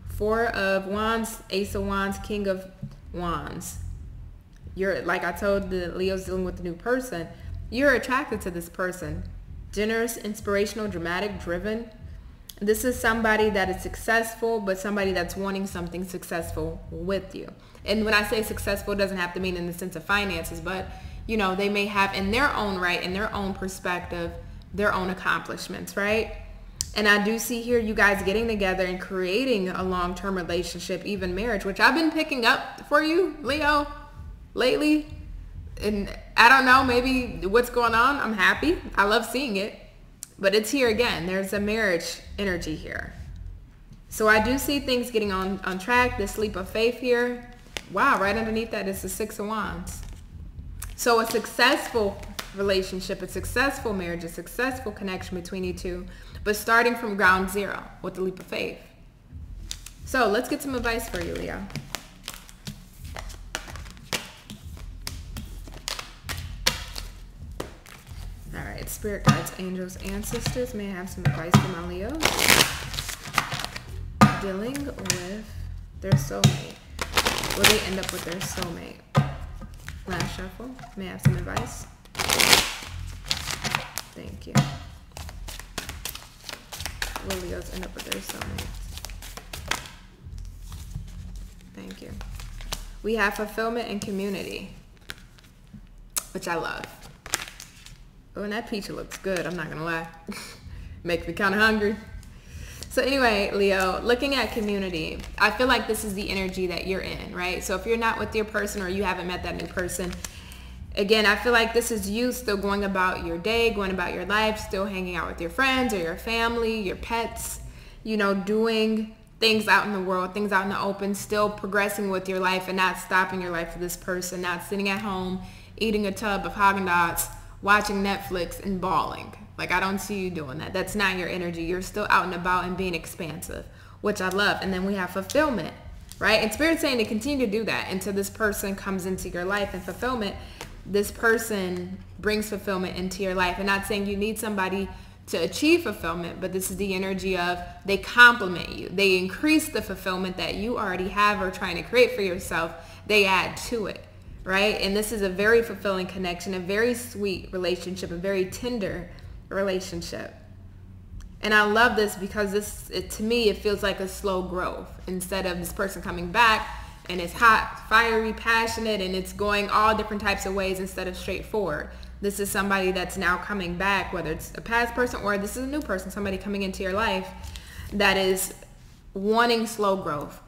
4 of Wands, Ace of Wands, King of Wands. You're, like I told the Leos dealing with a new person, you're attracted to this person. Generous, inspirational, dramatic, driven. This is somebody that is successful, but somebody that's wanting something successful with you. And when I say successful, it doesn't have to mean in the sense of finances, but you know, they may have in their own right, in their own perspective, their own accomplishments, right? And I do see here you guys getting together and creating a long-term relationship, even marriage, which I've been picking up for you, Leo, lately. And I don't know, maybe what's going on. I'm happy. I love seeing it. But it's here again. There's a marriage energy here. So I do see things getting on track. This leap of faith here. Wow, right underneath that is the 6 of Wands. So a successful relationship, a successful marriage, a successful connection between you two, but starting from ground zero with the leap of faith. So let's get some advice for you, Leo. All right, spirit guides, angels, ancestors, may I have some advice for my Leos dealing with their soulmate? Will they end up with their soulmate? Last shuffle, may I have some advice? Thank you. Will Leos end up with their soulmates? Thank you. We have fulfillment and community, which I love. Oh, and that peach looks good, I'm not gonna lie. Makes me kind of hungry. So anyway, Leo, looking at community, I feel like this is the energy that you're in, right? So if you're not with your person or you haven't met that new person, again, I feel like this is you still going about your day, going about your life, still hanging out with your friends or your family, your pets, you know, doing things out in the world, things out in the open, still progressing with your life and not stopping your life for this person, not sitting at home, eating a tub of Haagen-Dazs, watching Netflix and bawling. Like, I don't see you doing that. That's not your energy. You're still out and about and being expansive, which I love. And then we have fulfillment, right? And Spirit's saying to continue to do that until this person comes into your life. And fulfillment, this person brings fulfillment into your life. And not saying you need somebody to achieve fulfillment, but this is the energy of they complement you. They increase the fulfillment that you already have or trying to create for yourself. They add to it. Right? And this is a very fulfilling connection, a very sweet relationship, a very tender relationship. And I love this because to me, it feels like a slow growth instead of this person coming back and it's hot, fiery, passionate, and it's going all different types of ways instead of straightforward. This is somebody that's now coming back, whether it's a past person or this is a new person, somebody coming into your life that is wanting slow growth,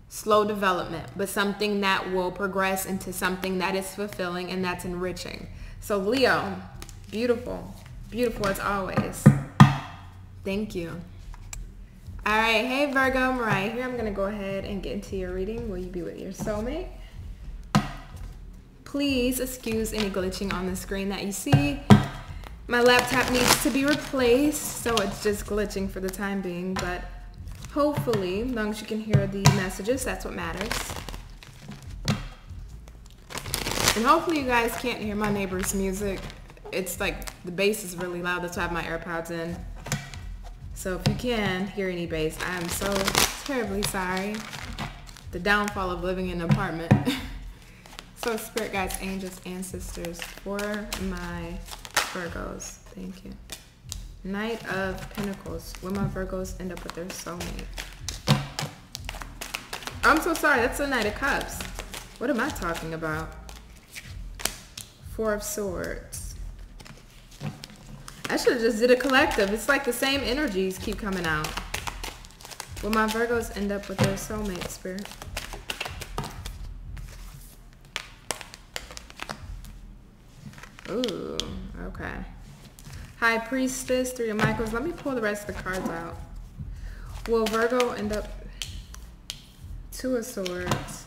slow development, but something that will progress into something that is fulfilling and that's enriching. So Leo, beautiful, beautiful as always. Thank you. All right, hey Virgo, Mariah here. I'm gonna go ahead and get into your reading. Will you be with your soulmate? Please excuse any glitching on the screen that you see. My laptop needs to be replaced, so it's just glitching for the time being, but hopefully, as long as you can hear the messages, that's what matters. And hopefully you guys can't hear my neighbor's music. It's like the bass is really loud. That's why I have my AirPods in. So if you can hear any bass, I am so terribly sorry. The downfall of living in an apartment. So spirit guides, angels, ancestors for my Virgos. Thank you. Knight of Pentacles. Will my Virgos end up with their soulmate? I'm so sorry. That's the Knight of Cups. What am I talking about? 4 of Swords. I should have just did a collective. It's like the same energies keep coming out. Will my Virgos end up with their soulmate, Spirit? Ooh, okay. High Priestess, 3 of Michaels. Let me pull the rest of the cards out. Will Virgo end up 2 of Swords?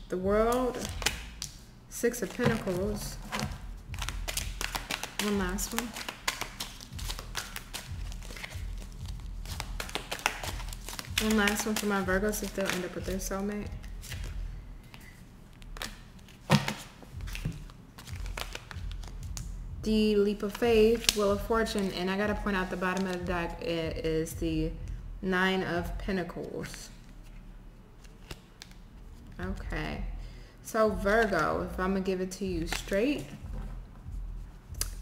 The World, 6 of Pentacles. One last one. One last one for my Virgos if they'll end up with their soulmate. The Leap of Faith, Wheel of Fortune, and I gotta point out the bottom of the deck is the 9 of Pentacles. Okay, so Virgo, if I'm gonna give it to you straight,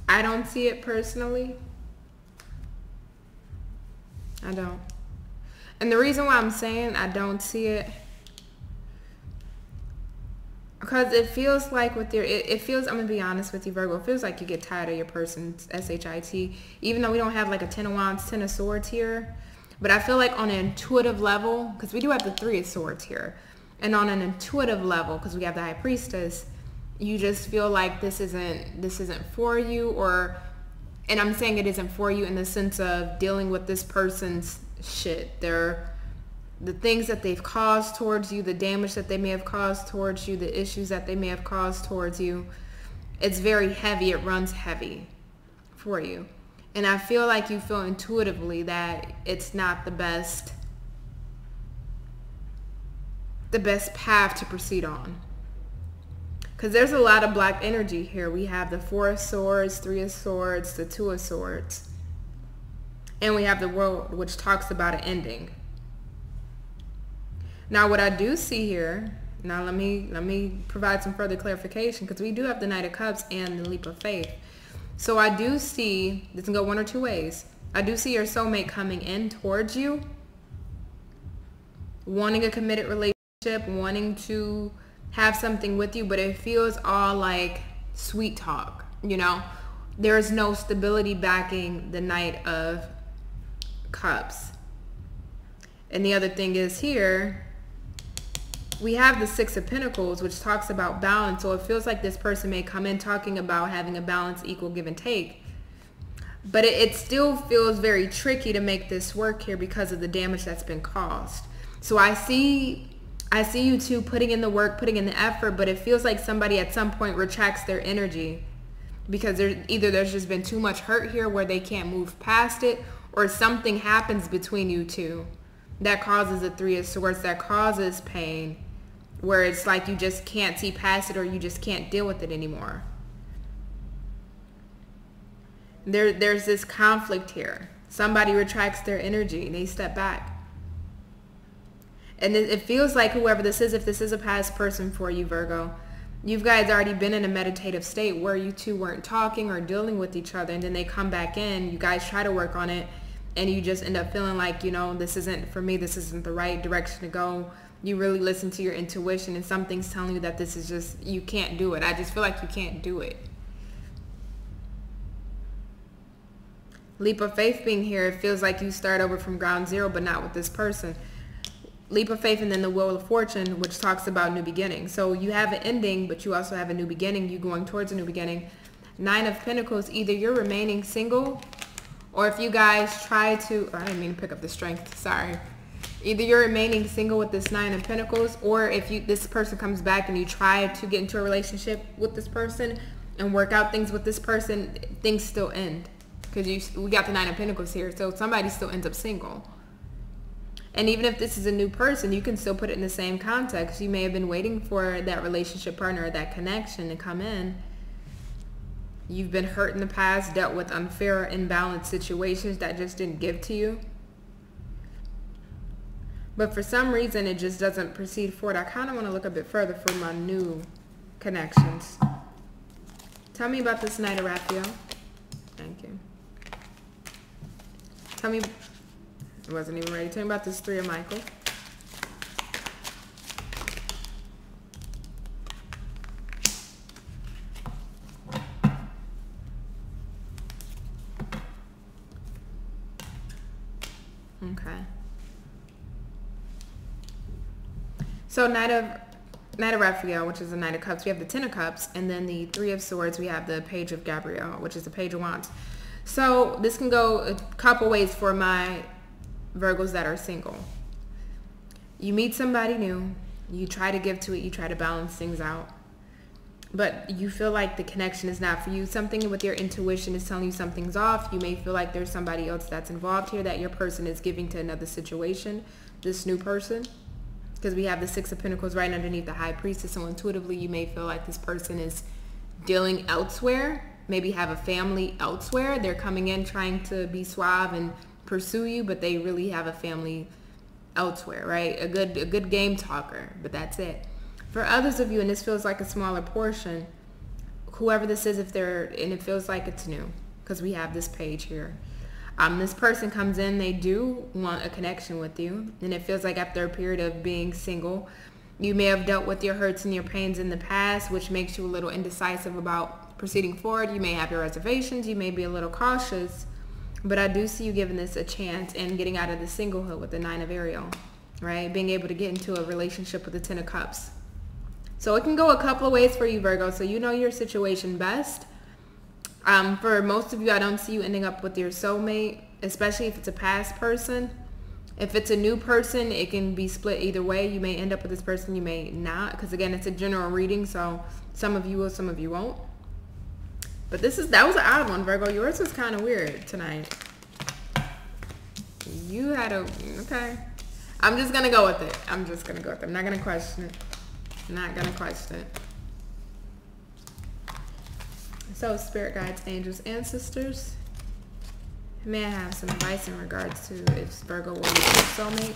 I don't see it personally. I don't. And the reason why I'm saying I don't see it, because it feels like with your, it feels, I'm going to be honest with you, Virgo, it feels like you get tired of your person's SHIT, even though we don't have like a 10 of Wands, 10 of Swords here. But I feel like on an intuitive level, because we do have the 3 of Swords here, and on an intuitive level, because we have the High Priestess, you just feel like this isn't for you, or, and I'm saying it isn't for you in the sense of dealing with this person's shit. They're the things that they've caused towards you, the damage that they may have caused towards you, the issues that they may have caused towards you. It's very heavy. It runs heavy for you. And I feel like you feel intuitively that it's not the best path to proceed on. Because there's a lot of black energy here. We have the 4 of Swords, 3 of Swords, the 2 of Swords. And we have the World, which talks about an ending. Now, what I do see here, now let me provide some further clarification, because we do have the Knight of Cups and the Leap of Faith. So I do see, this can go one or two ways. I do see your soulmate coming in towards you, wanting a committed relationship, wanting to have something with you, but it feels all like sweet talk, you know? There's no stability backing the Knight of Cups. And the other thing is here, we have the 6 of Pentacles, which talks about balance. So it feels like this person may come in talking about having a balance, equal give and take. But it still feels very tricky to make this work here because of the damage that's been caused. So I see you two putting in the work, putting in the effort, but it feels like somebody at some point retracts their energy because there's just been too much hurt here where they can't move past it, or something happens between you two that causes a 3 of Swords, that causes pain, where it's like you just can't see past it, or you just can't deal with it anymore. There's this conflict here. Somebody retracts their energy, they step back. And it feels like whoever this is, if this is a past person for you, Virgo, you guys already been in a meditative state where you two weren't talking or dealing with each other, and then they come back in, you guys try to work on it, and you just end up feeling like, you know, this isn't for me, this isn't the right direction to go. You really listen to your intuition, and something's telling you that this is just, you can't do it. I just feel like you can't do it. Leap of Faith being here, it feels like you start over from ground zero, but not with this person. Leap of Faith, and then the Wheel of Fortune, which talks about new beginning. So you have an ending, but you also have a new beginning. You going towards a new beginning. 9 of Pentacles, either you're remaining single, or if you guys try to, I didn't mean to pick up the strength, sorry. Either you're remaining single with this 9 of Pentacles, or if this person comes back and you try to get into a relationship with this person and work out things with this person, things still end. Because we got the 9 of Pentacles here, so somebody still ends up single. And even if this is a new person, you can still put it in the same context. You may have been waiting for that relationship partner or that connection to come in. You've been hurt in the past, dealt with unfair, imbalanced situations that just didn't give to you. But for some reason, it just doesn't proceed forward. I kind of want to look a bit further for my new connections. Tell me about this Knight of Raphael. Thank you. Tell me, I wasn't even ready. Tell me about this 3 of Michael. Okay. So Knight of Raphael, which is the Knight of Cups, we have the Ten of Cups, and then the Three of Swords, we have the Page of Gabriel, which is the Page of Wands. So this can go a couple ways for my Virgos that are single. You meet somebody new, you try to give to it, you try to balance things out, but you feel like the connection is not for you. Something with your intuition is telling you something's off. You may feel like there's somebody else that's involved here, that your person is giving to another situation, this new person. Because we have the Six of Pentacles right underneath the High Priestess. So intuitively, you may feel like this person is dealing elsewhere, maybe have a family elsewhere. They're coming in trying to be suave and pursue you, but they really have a family elsewhere, right? A good game talker, but that's it. For others of you, and this feels like a smaller portion, whoever this is, and it feels like it's new, because we have this page here. This person comes in, they do want a connection with you, and it feels like after a period of being single, you may have dealt with your hurts and your pains in the past, which makes you a little indecisive about proceeding forward. You may have your reservations, you may be a little cautious, but I do see you giving this a chance and getting out of the singlehood with the Nine of Ariel, right? Being able to get into a relationship with the Ten of Cups. So it can go a couple of ways for you, Virgo, so you know your situation best. For most of you, I don't see you ending up with your soulmate, especially if it's a past person. If it's a new person, it can be split either way. You may end up with this person, you may not, because again, it's a general reading, so some of you will, some of you won't. But that was an odd one, Virgo. Yours was kind of weird tonight. You had okay. I'm just going to go with it. I'm not going to question it. Not going to question it. So, spirit guides, angels, ancestors, may I have some advice in regards to if Virgo will be a soulmate?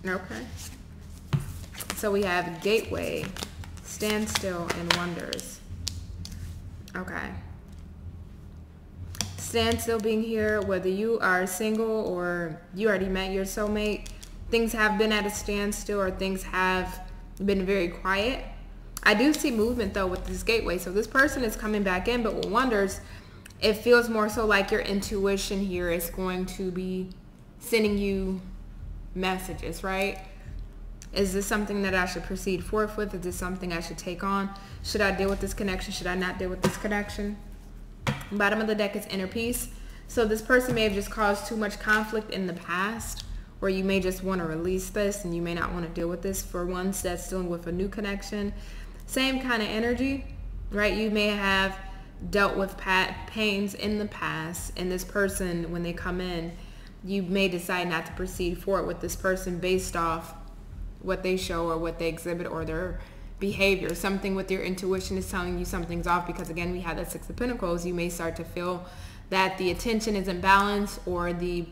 Okay. So we have gateway, standstill, and wonders. Okay. Standstill being here, whether you are single or you already met your soulmate, things have been at a standstill or things have been very quiet. I do see movement though with this gateway. So this person is coming back in, but with wonders, it feels more so like your intuition here is going to be sending you messages, right? Is this something that I should proceed forth with? Is this something I should take on? Should I deal with this connection? Should I not deal with this connection? Bottom of the deck is inner peace. So this person may have just caused too much conflict in the past, or you may just want to release this and you may not want to deal with this. For ones that's dealing with a new connection, same kind of energy, right? You may have dealt with pains in the past, and this person, when they come in, you may decide not to proceed forward with this person based off what they show or what they exhibit or their behavior. Something with your intuition is telling you something's off, because again, we have that Six of Pentacles. You may start to feel that the attention isn't balanced, or the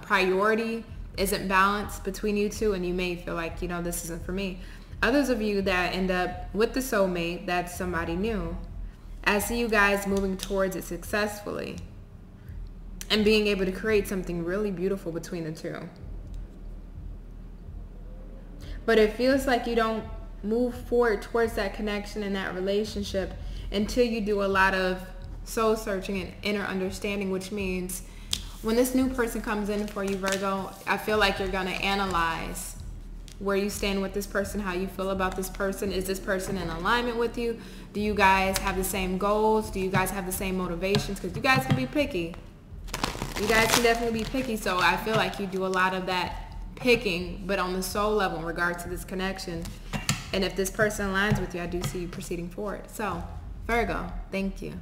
priority isn't balanced between you two, and you may feel like, you know, this isn't for me. Others of you that end up with the soulmate, that's somebody new, I see you guys moving towards it successfully and being able to create something really beautiful between the two. But it feels like you don't move forward towards that connection and that relationship until you do a lot of soul searching and inner understanding, which means when this new person comes in for you, Virgo, I feel like you're going to analyze where you stand with this person, how you feel about this person. Is this person in alignment with you? Do you guys have the same goals? Do you guys have the same motivations? Because you guys can be picky. You guys can definitely be picky. So I feel like you do a lot of that picking, but on the soul level in regards to this connection. And if this person aligns with you, I do see you proceeding forward. So Virgo, thank you.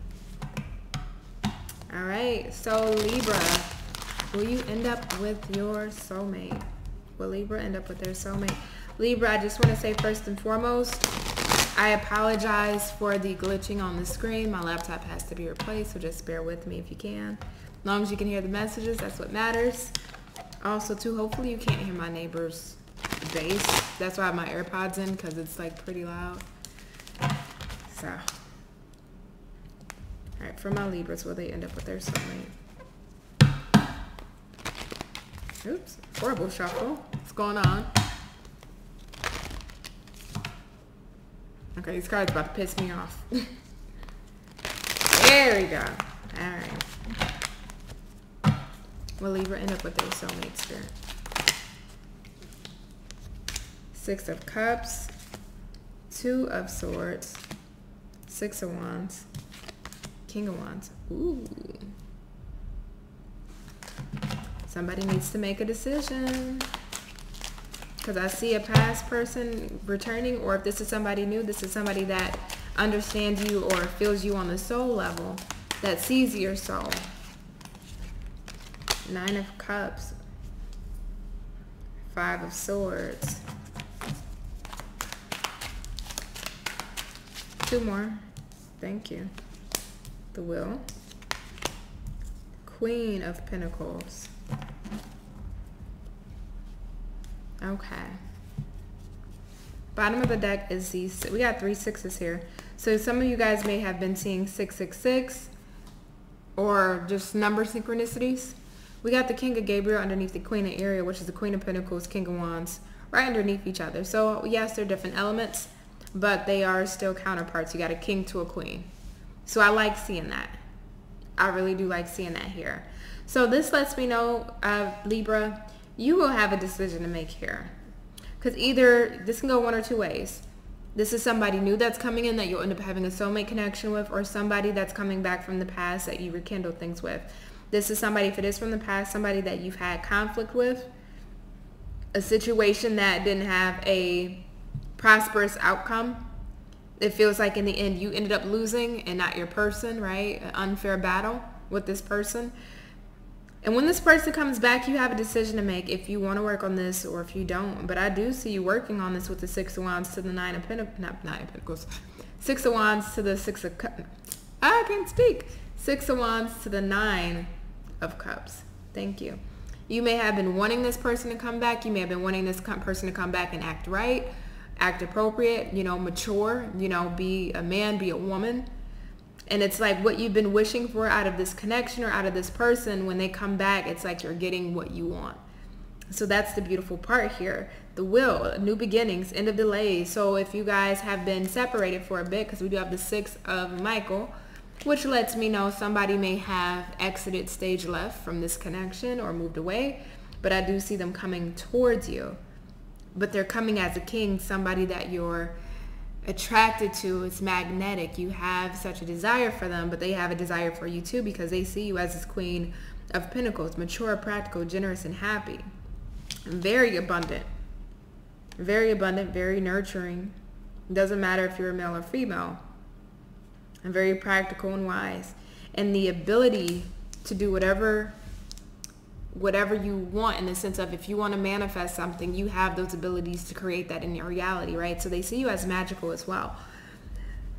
All right, so Libra, will you end up with your soulmate? Will Libra end up with their soulmate? Libra, I just want to say first and foremost, I apologize for the glitching on the screen. My laptop has to be replaced, so just bear with me if you can. As long as you can hear the messages, that's what matters. Also, too, hopefully you can't hear my neighbor's bass. That's why I have my AirPods in, because it's like pretty loud. So, all right, for my Libras, will they end up with their soulmate? Oops, horrible shuffle. What's going on? Okay, these cards about to piss me off. There we go. All right. Will Libra end up with their soulmate spirit? Six of Cups, Two of Swords, Six of Wands, King of Wands. Ooh. Somebody needs to make a decision. Because I see a past person returning, or if this is somebody new, this is somebody that understands you or feels you on the soul level, that sees your soul. Nine of Cups, Five of Swords. Two more. Thank you. The Wheel. Queen of Pentacles. Okay. Bottom of the deck is these. We got 3 sixes here. So some of you guys may have been seeing 666 or just number synchronicities. We got the King of Gabriel underneath the Queen of Aries, which is the Queen of Pentacles, King of Wands, right underneath each other. So yes, they're different elements, but they are still counterparts. You got a king to a queen. So I like seeing that. I really do like seeing that here. So this lets me know, Libra, you will have a decision to make here. Because either, this can go one or two ways. This is somebody new that's coming in that you'll end up having a soulmate connection with, or somebody that's coming back from the past that you rekindle things with. This is somebody, if it is from the past, somebody that you've had conflict with, a situation that didn't have a prosperous outcome. It feels like in the end you ended up losing and not your person, right? An unfair battle with this person. And when this person comes back, you have a decision to make if you want to work on this or if you don't. But I do see you working on this with the Six of Wands to the Nine of Pentacles, not Nine of Pentacles, Six of Wands to the Six of Cups. I can't speak. Six of Wands to the Nine of Cups. Thank you. You may have been wanting this person to come back. You may have been wanting this person to come back and act right, act appropriate, you know, mature, you know, be a man, be a woman. And it's like what you've been wishing for out of this connection or out of this person, when they come back, it's like you're getting what you want. So that's the beautiful part here. The Wheel, new beginnings, end of delays. So if you guys have been separated for a bit, because we do have the Six of Michael, which lets me know somebody may have exited stage left from this connection or moved away. But I do see them coming towards you. But they're coming as a king, somebody that you're attracted to. It's magnetic. You have such a desire for them, but they have a desire for you too, because they see you as this Queen of Pentacles, mature, practical, generous, and happy. And very abundant, very nurturing. It doesn't matter if you're a male or female. And very practical and wise. And the ability to do whatever you want, in the sense of if you want to manifest something, you have those abilities to create that in your reality, right? So they see you as magical as well.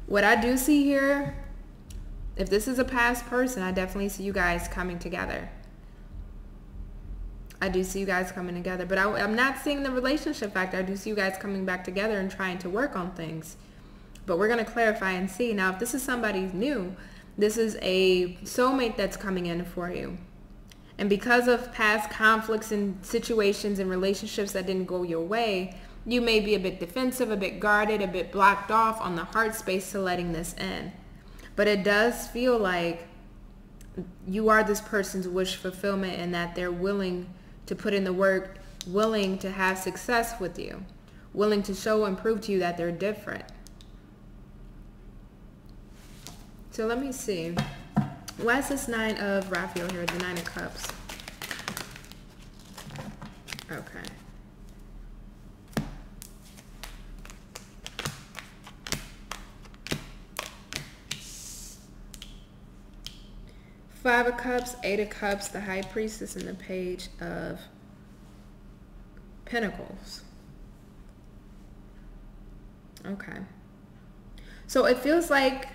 What I do see here, if this is a past person, I definitely see you guys coming together. I do see you guys coming together, but I'm not seeing the relationship factor. I do see you guys coming back together and trying to work on things. But we're going to clarify and see. Now, if this is somebody new, this is a soulmate that's coming in for you. And because of past conflicts and situations and relationships that didn't go your way, you may be a bit defensive, a bit guarded, a bit blocked off on the heart space to letting this in. But it does feel like you are this person's wish fulfillment, and that they're willing to put in the work, willing to have success with you, willing to show and prove to you that they're different. So let me see. Why is this Nine of Raphael here, the Nine of Cups? Okay. Five of Cups, Eight of Cups, the High Priestess, and the Page of Pentacles. Okay. So it feels like,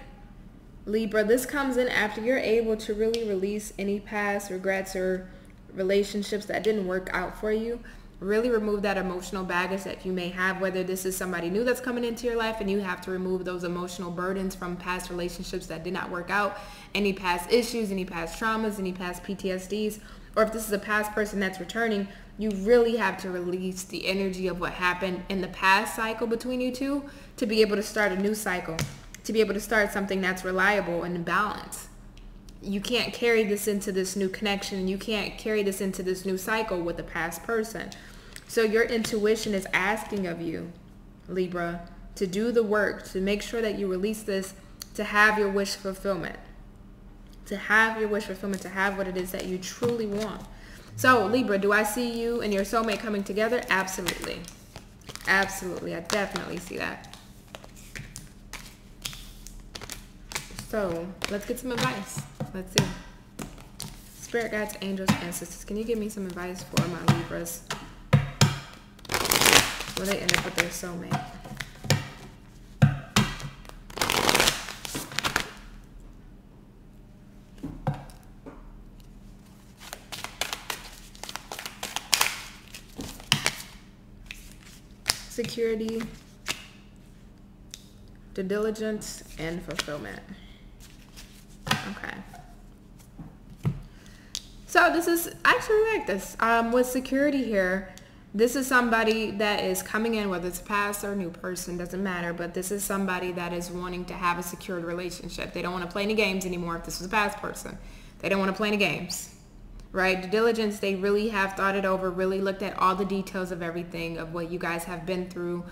Libra, this comes in after you're able to really release any past regrets or relationships that didn't work out for you. Really remove that emotional baggage that you may have, whether this is somebody new that's coming into your life and you have to remove those emotional burdens from past relationships that did not work out, any past issues, any past traumas, any past PTSDs, or if this is a past person that's returning, You really have to release the energy of what happened in the past cycle between you two to be able to start a new cycle, to be able to start something that's reliable and in balance. You can't carry this into this new connection. You can't carry this into this new cycle with the past person. So your intuition is asking of you, Libra, to do the work, to make sure that you release this, to have your wish fulfillment, to have your wish fulfillment, to have what it is that you truly want. So Libra, do I see you and your soulmate coming together? Absolutely. Absolutely. I definitely see that. So let's get some advice. Let's see. Spirit guides, angels, ancestors, can you give me some advice for my Libras? Will they end up with their soulmate? Security, due diligence, and fulfillment. Okay. So this is actually like this. With security here, this is somebody that is coming in, whether it's past or new person, doesn't matter, but this is somebody that is wanting to have a secured relationship. They don't want to play any games anymore. If this was a past person, they don't want to play any games. Right? Due diligence, they really have thought it over, really looked at all the details of everything, of what you guys have been through.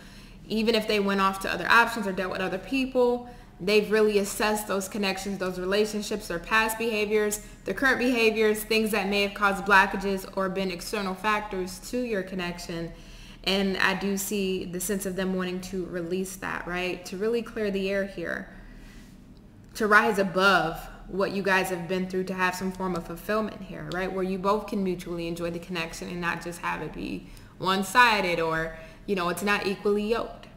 Even if they went off to other options or dealt with other people, they've really assessed those connections, those relationships, their past behaviors, their current behaviors, things that may have caused blockages or been external factors to your connection. And I do see the sense of them wanting to release that, right? To really clear the air here, to rise above what you guys have been through, to have some form of fulfillment here, right? Where you both can mutually enjoy the connection and not just have it be one-sided, or, you know, it's not equally yoked.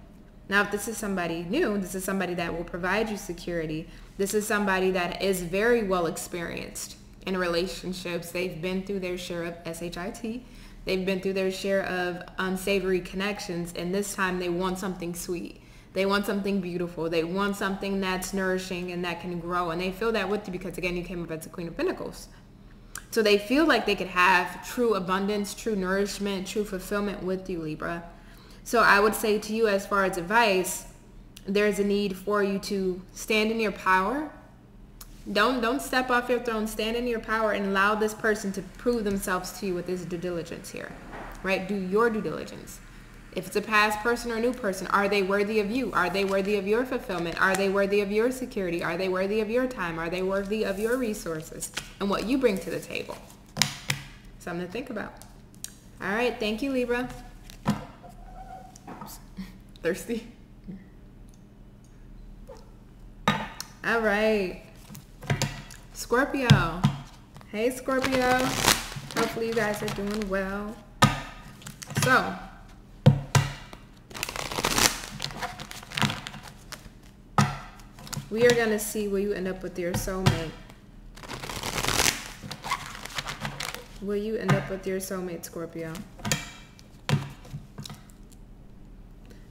Now, if this is somebody new, this is somebody that will provide you security. This is somebody that is very well experienced in relationships. They've been through their share of SHIT. They've been through their share of unsavory connections, and this time they want something sweet. They want something beautiful. They want something that's nourishing and that can grow. And they feel that with you because, again, you came up as the Queen of Pentacles. So they feel like they could have true abundance, true nourishment, true fulfillment with you, Libra. So I would say to you, as far as advice, there's a need for you to stand in your power. Don't step off your throne. Stand in your power and allow this person to prove themselves to you with this due diligence here, right? Do your due diligence. If it's a past person or a new person, are they worthy of you? Are they worthy of your fulfillment? Are they worthy of your security? Are they worthy of your time? Are they worthy of your resources and what you bring to the table? Something to think about. All right. Thank you, Libra. Oops. Thirsty. All right. Scorpio. Hey, Scorpio. Hopefully you guys are doing well. So, we are going to see where you end up with your soulmate. Will you end up with your soulmate, Scorpio?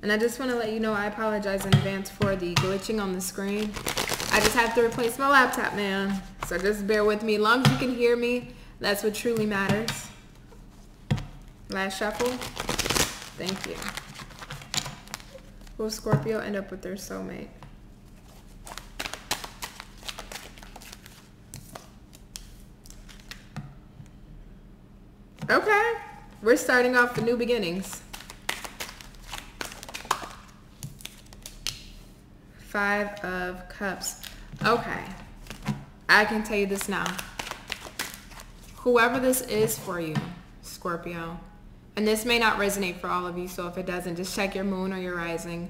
And I just want to let you know, I apologize in advance for the glitching on the screen. I just have to replace my laptop, man. So just bear with me. As long as you can hear me, that's what truly matters. Last shuffle. Thank you. Will Scorpio end up with their soulmate? Okay, we're starting off the new beginnings. 5 of Cups. Okay, I can tell you this now. Whoever this is for you, Scorpio, and this may not resonate for all of you, so if it doesn't, just check your moon or your rising.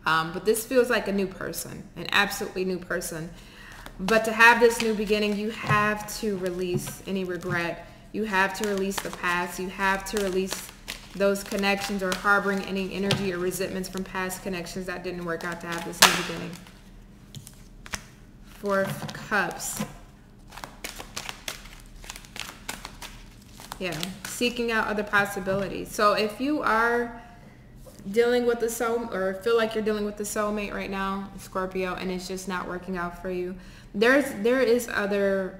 But this feels like a new person, an absolutely new person. But to have this new beginning, you have to release any regret. You have to release the past. You have to release those connections or harboring any energy or resentments from past connections that didn't work out to have this new beginning. 4 of Cups. Yeah, seeking out other possibilities. So if you are dealing with the soul, or feel like you're dealing with the soulmate right now, Scorpio, and it's just not working out for you, there is other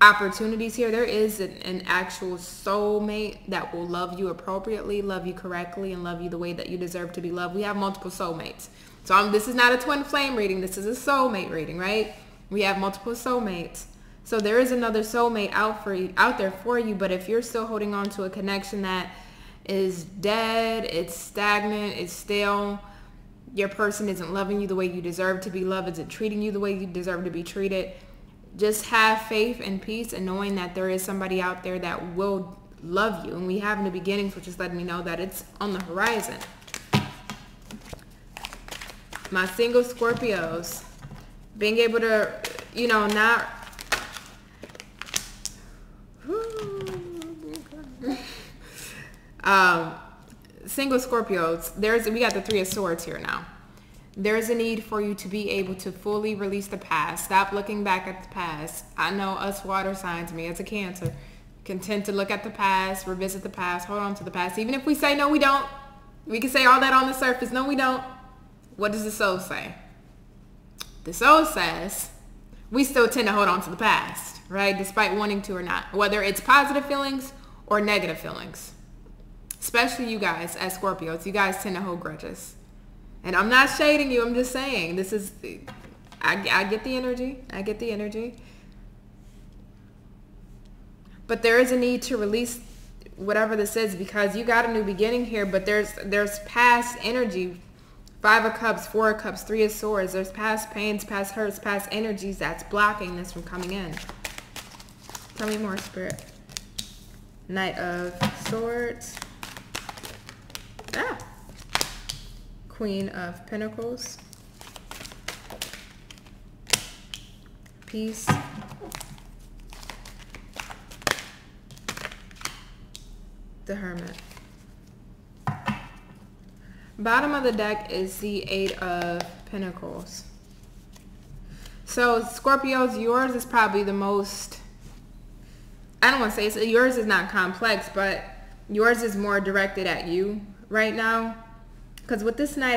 opportunities here. There is an actual soulmate that will love you appropriately, love you correctly, and love you the way that you deserve to be loved. We have multiple soulmates. So this is not a twin flame reading. This is a soulmate reading, right? We have multiple soulmates. So there is another soulmate out there for you. But if you're still holding on to a connection that is dead, it's stagnant, it's stale, your person isn't loving you the way you deserve to be loved, isn't treating you the way you deserve to be treated, just have faith and peace and knowing that there is somebody out there that will love you. And we have in the beginnings, which is letting me know that it's on the horizon. My single Scorpios, being able to, you know, not... single Scorpios, we got the Three of Swords here now. There's a need for you to be able to fully release the past. Stop looking back at the past. I know us water signs, me as a Cancer, can tend to look at the past, revisit the past, hold on to the past. Even if we say, no, we don't. We can say all that on the surface. No, we don't. What does the soul say? The soul says we still tend to hold on to the past, right? Despite wanting to or not. Whether it's positive feelings or negative feelings. Especially you guys as Scorpios. You guys tend to hold grudges. And I'm not shading you. I'm just saying this is... I get the energy. I get the energy. But there is a need to release whatever this is because you got a new beginning here. But there's past energy. 5 of Cups, 4 of Cups, 3 of Swords. There's past pains, past hurts, past energies that's blocking this from coming in. Tell me more, Spirit. Knight of Swords. Queen of Pentacles. Peace. The Hermit. Bottom of the deck is the 8 of Pentacles. So Scorpios, yours is probably the most, I don't want to say yours is not complex, but yours is more directed at you right now. Because with this Knight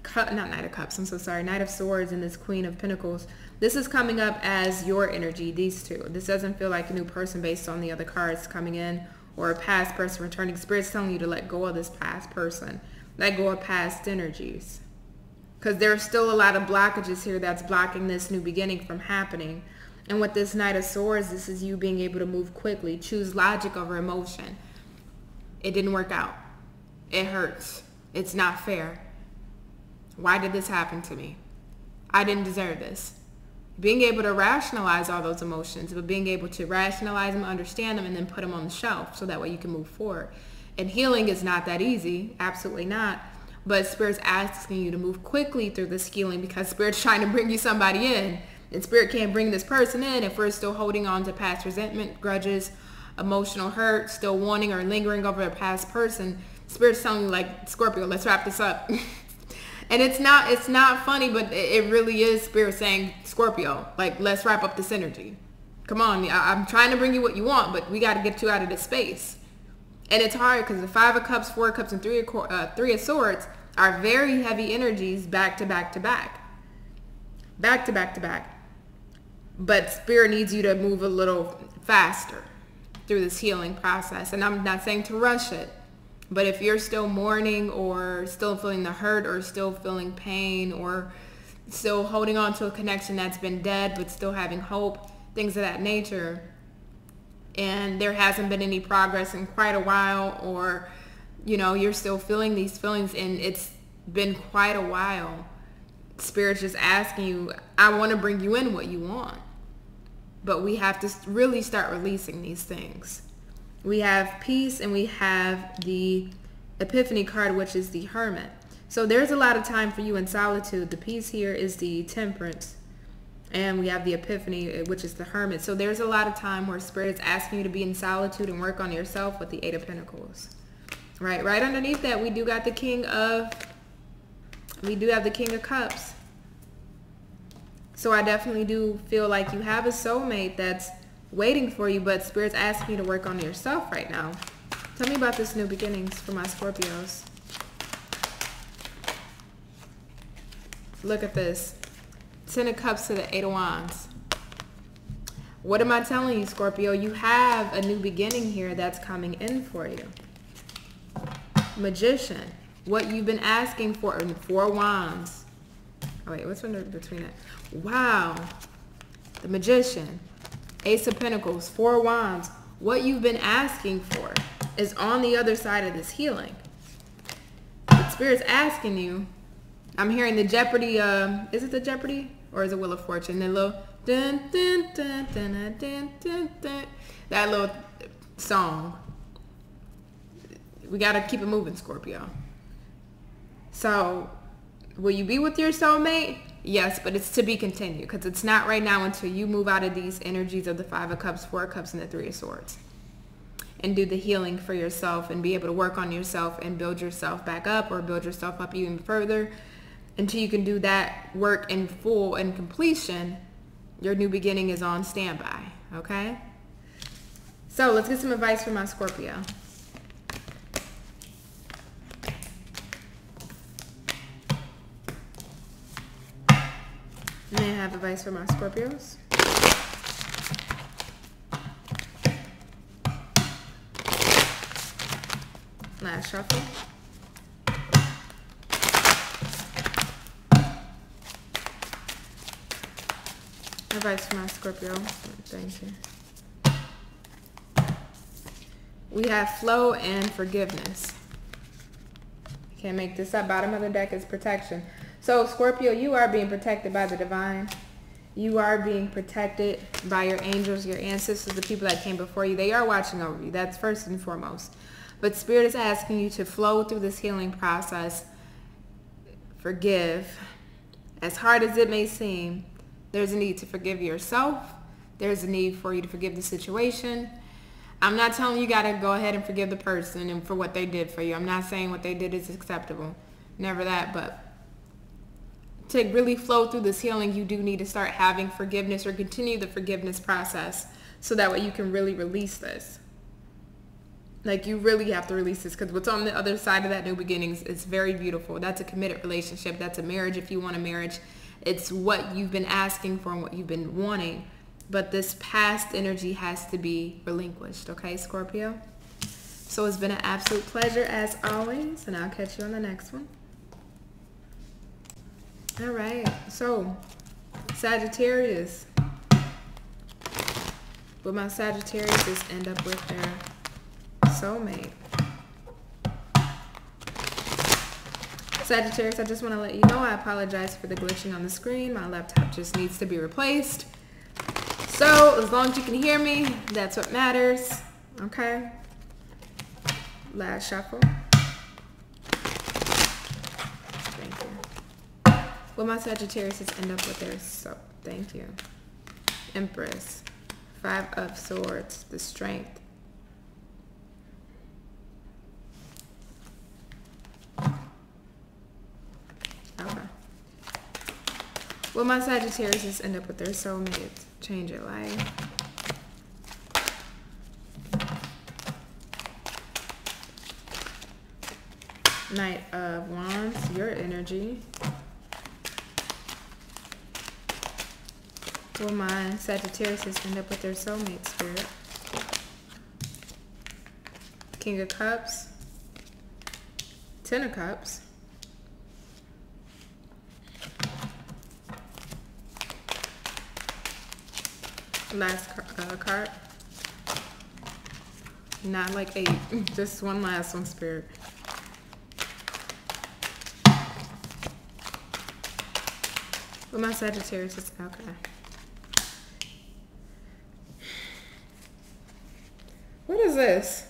of Swords and this Queen of Pentacles, this is coming up as your energy, these two. This doesn't feel like a new person based on the other cards coming in or a past person returning. Spirit's telling you to let go of this past person. Let go of past energies. Because there's still a lot of blockages here that's blocking this new beginning from happening. And with this Knight of Swords, this is you being able to move quickly. Choose logic over emotion. It didn't work out. It hurts. It's not fair. Why did this happen to me? I didn't deserve this. Being able to rationalize all those emotions, but being able to rationalize them, understand them, and then put them on the shelf so that way you can move forward. And healing is not that easy. Absolutely not. But Spirit's asking you to move quickly through this healing because Spirit's trying to bring you somebody in. And Spirit can't bring this person in if we're still holding on to past resentment, grudges, emotional hurt, still wanting or lingering over a past person. Spirit's telling you, like, Scorpio, let's wrap this up. And it's not funny, but it really is Spirit saying, Scorpio, like, let's wrap up this energy. Come on, I'm trying to bring you what you want, but we got to get you out of this space. And it's hard because the 5 of Cups, 4 of Cups, and 3 of Swords are very heavy energies back to back to back. Back to back to back. But Spirit needs you to move a little faster through this healing process. And I'm not saying to rush it. But if you're still mourning or still feeling the hurt or still feeling pain or still holding on to a connection that's been dead but still having hope, things of that nature, and there hasn't been any progress in quite a while, or, you know, you're still feeling these feelings and it's been quite a while, Spirit's just asking you, I want to bring you in what you want. But we have to really start releasing these things. We have peace and we have the Epiphany card, which is the Hermit. So there's a lot of time for you in solitude. The peace here is the Temperance. And we have the Epiphany, which is the Hermit. So there's a lot of time where Spirit is asking you to be in solitude and work on yourself with the 8 of Pentacles. Right underneath that, we do got the King of Cups. So I definitely do feel like you have a soulmate that's waiting for you, but Spirit's asking you to work on yourself right now. Tell me about this new beginnings for my Scorpios. Look at this. 10 of Cups to the 8 of Wands. What am I telling you, Scorpio? You have a new beginning here that's coming in for you. Magician. What you've been asking for in 4 wands. Oh, wait, what's in between that? Wow. The Magician. Ace of Pentacles. 4 wands. What you've been asking for is on the other side of this healing. The Spirit's asking you. I'm hearing the Jeopardy. Is it the Jeopardy? Or is it Wheel of Fortune? The little dun, dun, dun, dun, dun, dun, dun, dun, that little song. We got to keep it moving, Scorpio. So, will you be with your soulmate? Yes, but it's to be continued, because it's not right now until you move out of these energies of the 5 of Cups, 4 of Cups, and the 3 of Swords. And do the healing for yourself and be able to work on yourself and build yourself back up, or build yourself up even further. Until you can do that work in full and completion, your new beginning is on standby, okay? So let's get some advice from my Scorpio. May I have advice for my Scorpios? Last shuffle. Advice for my Scorpio. Thank you. We have flow and forgiveness. Can't make this up. Bottom of the deck is protection. So Scorpio, you are being protected by the divine. You are being protected by your angels, your ancestors, the people that came before you. They are watching over you. That's first and foremost. But Spirit is asking you to flow through this healing process. Forgive. As hard as it may seem, there's a need to forgive yourself. There's a need for you to forgive the situation. I'm not telling you got to go ahead and forgive the person and for what they did for you. I'm not saying what they did is acceptable. Never that. But to really flow through this healing, you do need to start having forgiveness, or continue the forgiveness process, so that way you can really release this. Like, you really have to release this, because what's on the other side of that new beginnings is very beautiful. That's a committed relationship. That's a marriage if you want a marriage. It's what you've been asking for and what you've been wanting. But this past energy has to be relinquished, okay, Scorpio? So it's been an absolute pleasure as always, and I'll catch you on the next one. All right, so Sagittarius. Will my Sagittarius end up with their soulmate? Sagittarius, I just want to let you know I apologize for the glitching on the screen. My laptop just needs to be replaced. So as long as you can hear me, that's what matters. Okay. Last shuffle. Thank you. Will my Sagittarius end up with their thank you. Empress. 5 of Swords. The Strength. Okay. Will my Sagittarius end up with their soulmate? Change your life. Knight of Wands, your energy. Will my Sagittarius end up with their soulmate, Spirit? King of Cups. 10 of Cups. Last card. Not like 8. Just one last one, Spirit. With my Sagittarius, it's okay. What is this?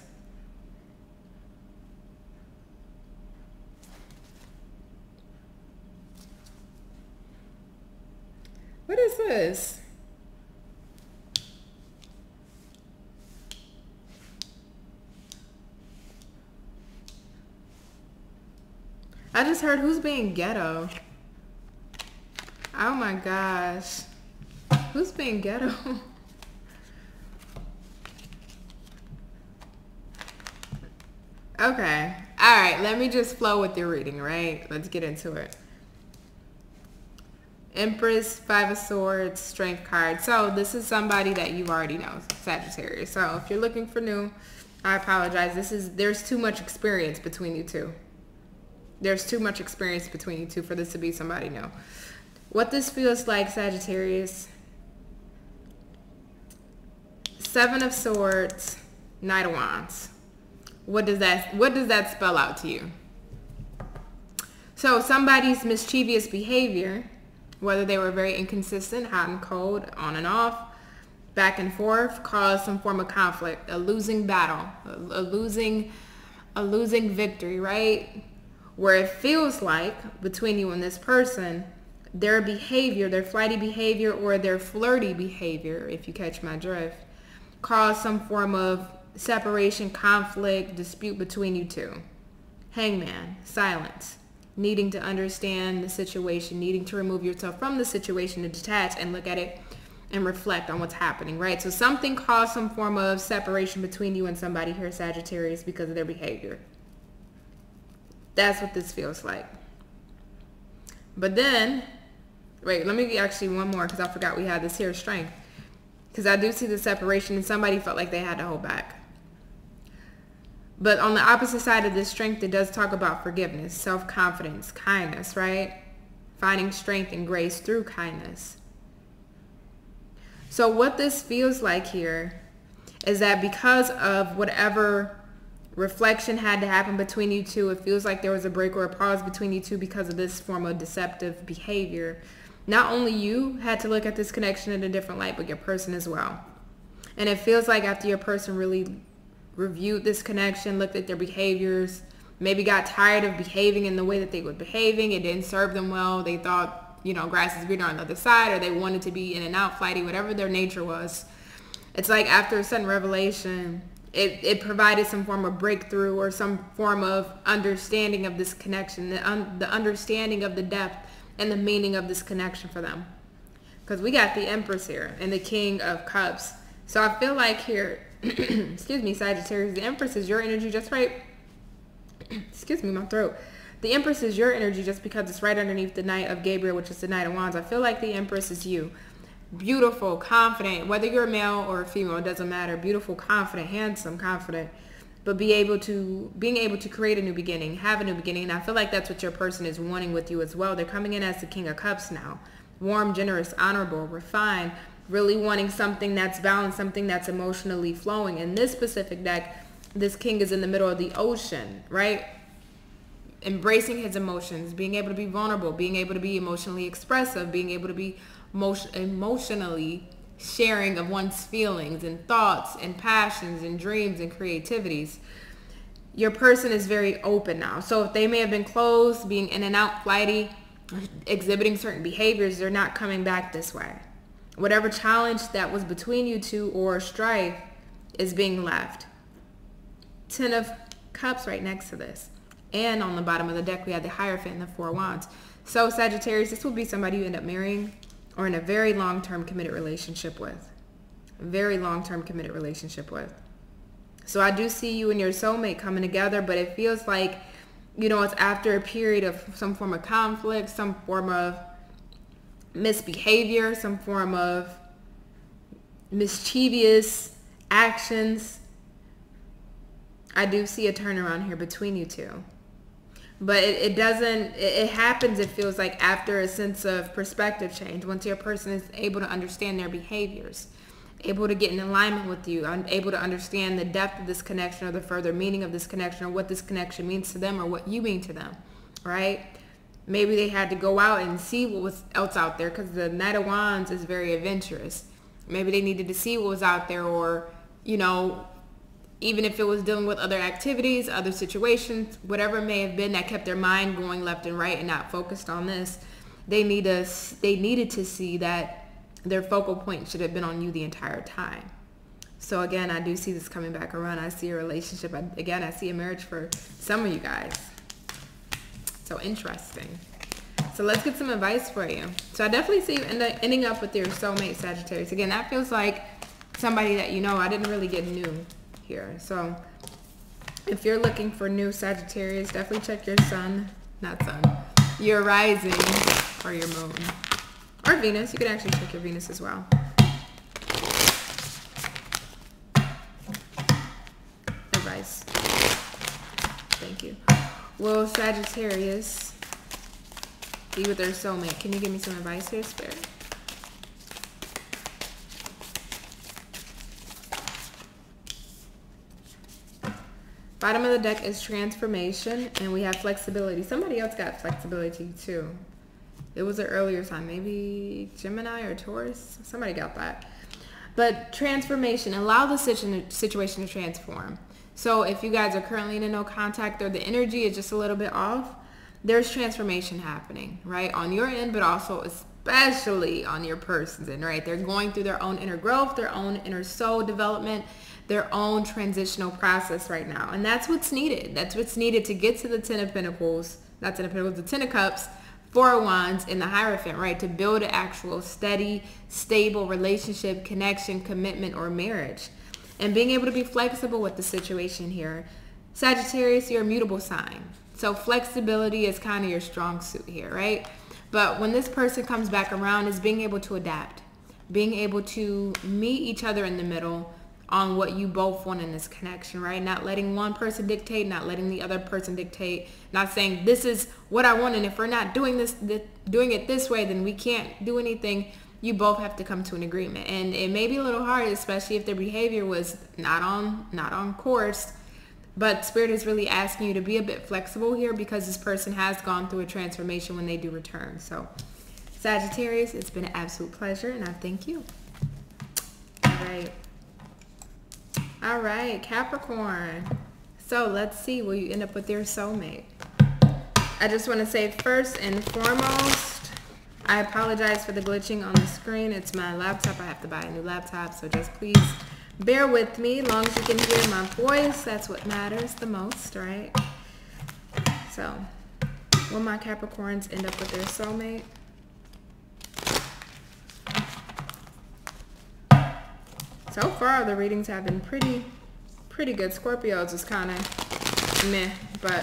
What is this? I just heard who's being ghetto. Oh my gosh. Who's being ghetto? Okay. All right. Let me just flow with your reading, right? Let's get into it. Empress, Five of Swords, Strength card. So this is somebody that you already know, Sagittarius. So if you're looking for new, I apologize. There's too much experience between you two. There's too much experience between you two for this to be somebody new. What this feels like, Sagittarius. Seven of Swords, Knight of Wands. What does that spell out to you? So somebody's mischievous behavior, whether they were very inconsistent, hot and cold, on and off, back and forth, caused some form of conflict, a losing battle, a losing victory, right? Where it feels like between you and this person, their behavior, their flighty behavior or their flirty behavior, if you catch my drift, caused some form of separation, conflict, dispute between you two. Hangman, silence, needing to understand the situation, needing to remove yourself from the situation to detach and look at it and reflect on what's happening, right? So something caused some form of separation between you and somebody here, Sagittarius, because of their behavior. That's what this feels like. But then, wait, let me actually one more because I forgot we had this here, Strength. Because I do see the separation and somebody felt like they had to hold back. But on the opposite side of this Strength, it does talk about forgiveness, self-confidence, kindness, right? Finding strength and grace through kindness. So what this feels like here is that because of whatever reflection had to happen between you two, it feels like there was a break or a pause between you two because of this form of deceptive behavior. Not only you had to look at this connection in a different light, but your person as well. And it feels like after your person really reviewed this connection, looked at their behaviors, maybe got tired of behaving in the way that they were behaving, it didn't serve them well, they thought, you know, grass is greener on the other side, or they wanted to be in and out, flighty, whatever their nature was. It's like after a sudden revelation, it provided some form of breakthrough or some form of understanding of this connection, the understanding of the depth and the meaning of this connection for them. Because we got the Empress here and the King of Cups. So I feel like here, excuse me, Sagittarius, the Empress is your energy just right. Excuse me, my throat. The Empress is your energy just because it's right underneath the Knight of Gabriel, which is the Knight of Wands. I feel like the Empress is you. Beautiful, confident, whether you're a male or a female, it doesn't matter. Beautiful, confident, handsome, confident, but being able to create a new beginning, have a new beginning. And I feel like that's what your person is wanting with you as well. They're coming in as the King of Cups now. Warm, generous, honorable, refined, really wanting something that's balanced, something that's emotionally flowing. In this specific deck, this King is in the middle of the ocean, right? Embracing his emotions, being able to be vulnerable, being able to be emotionally expressive, being able to be emotionally sharing of one's feelings and thoughts and passions and dreams and creativities. Your person is very open now. So if they may have been closed, being in and out, flighty, exhibiting certain behaviors, they're not coming back this way. Whatever challenge that was between you two or strife is being left. 10 of Cups right next to this. And on the bottom of the deck, we have the Hierophant and the Four of Wands. So Sagittarius, this will be somebody you end up marrying or in a very long-term committed relationship with. Very long-term committed relationship with. So I do see you and your soulmate coming together, but it feels like, you know, it's after a period of some form of conflict, some form of misbehavior, some form of mischievous actions. I do see a turnaround here between you two. But it happens, it feels like, after a sense of perspective change. Once your person is able to understand their behaviors, able to get in alignment with you, able to understand the depth of this connection or the further meaning of this connection or what this connection means to them or what you mean to them, right? Maybe they had to go out and see what was else out there because the Knight of Wands is very adventurous. Maybe they needed to see what was out there, or, you know, even if it was dealing with other activities, other situations, whatever it may have been that kept their mind going left and right and not focused on this, they needed to see that their focal point should have been on you the entire time. So again, I do see this coming back around. I see a relationship. Again, I see a marriage for some of you guys. So interesting. So let's get some advice for you. So I definitely see you ending up with your soulmate, Sagittarius. Again, that feels like somebody that you know. I didn't really get new here. So if you're looking for new, Sagittarius, definitely check your sun, not sun, your rising or your moon. Or Venus. You can actually check your Venus as well. Advice. Thank you. Will Sagittarius be with their soulmate? Can you give me some advice here, Spirit? Bottom of the deck is transformation, and we have flexibility. Somebody else got flexibility too. It was an earlier time, maybe Gemini or Taurus. Somebody got that. But transformation, allow the situation to transform. So if you guys are currently in a no contact or the energy is just a little bit off, there's transformation happening, right? On your end, but also especially on your person's end, right? They're going through their own inner growth, their own inner soul development, their own transitional process right now. And that's what's needed. That's what's needed to get to the 10 of Pentacles, not 10 of Pentacles, the 10 of Cups, 4 of Wands in the Hierophant, right? To build an actual steady, stable relationship, connection, commitment, or marriage. And being able to be flexible with the situation here. Sagittarius, you're a mutable sign. So flexibility is kind of your strong suit here, right? But when this person comes back around, is being able to adapt. Being able to meet each other in the middle on what you both want in this connection, right? Not letting one person dictate, not letting the other person dictate, not saying this is what I want, and if we're not doing it this way, then we can't do anything. You both have to come to an agreement. And it may be a little hard, especially if their behavior was not on course, but Spirit is really asking you to be a bit flexible here because this person has gone through a transformation when they do return. So Sagittarius, it's been an absolute pleasure, and I thank you. All right, Capricorn. So let's see, will you end up with your soulmate? I just want to say first and foremost, I apologize for the glitching on the screen. It's my laptop. I have to buy a new laptop, so just please bear with me. As long as you can hear my voice, that's what matters the most, right? So, will my Capricorns end up with their soulmate? So far, the readings have been pretty good. Scorpios is kind of meh, but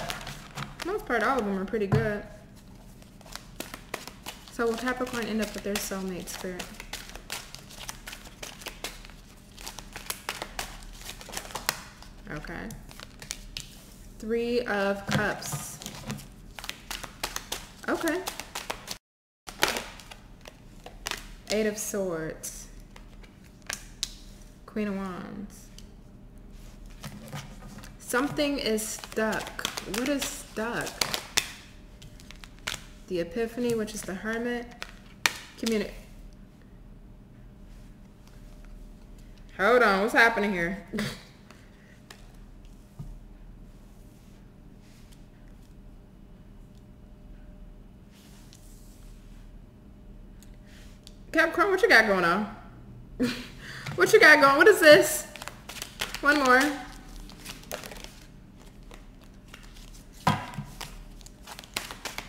for the most part, all of them are pretty good. So will Capricorn end up with their soulmate, Spirit? Okay. 3 of Cups. Okay. 8 of Swords. Queen of Wands. Something is stuck. What is stuck? The Epiphany, which is the Hermit. Hold on, what's happening here? Capricorn, what you got going on? What you got going? What is this? One more.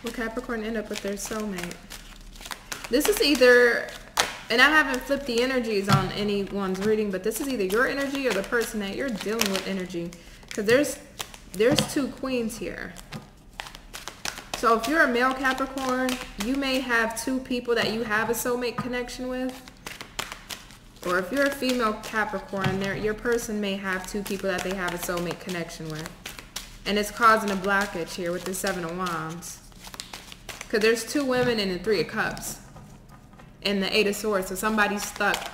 Will Capricorn end up with their soulmate? This is either, and I haven't flipped the energies on anyone's reading, but this is either your energy or the person that you're dealing with energy. Because there's 2 queens here. So if you're a male Capricorn, you may have 2 people that you have a soulmate connection with. Or if you're a female Capricorn, your person may have 2 people that they have a soulmate connection with. And it's causing a blockage here with the 7 of Wands. Because there's 2 women and the 3 of Cups. And the 8 of Swords. So somebody's stuck.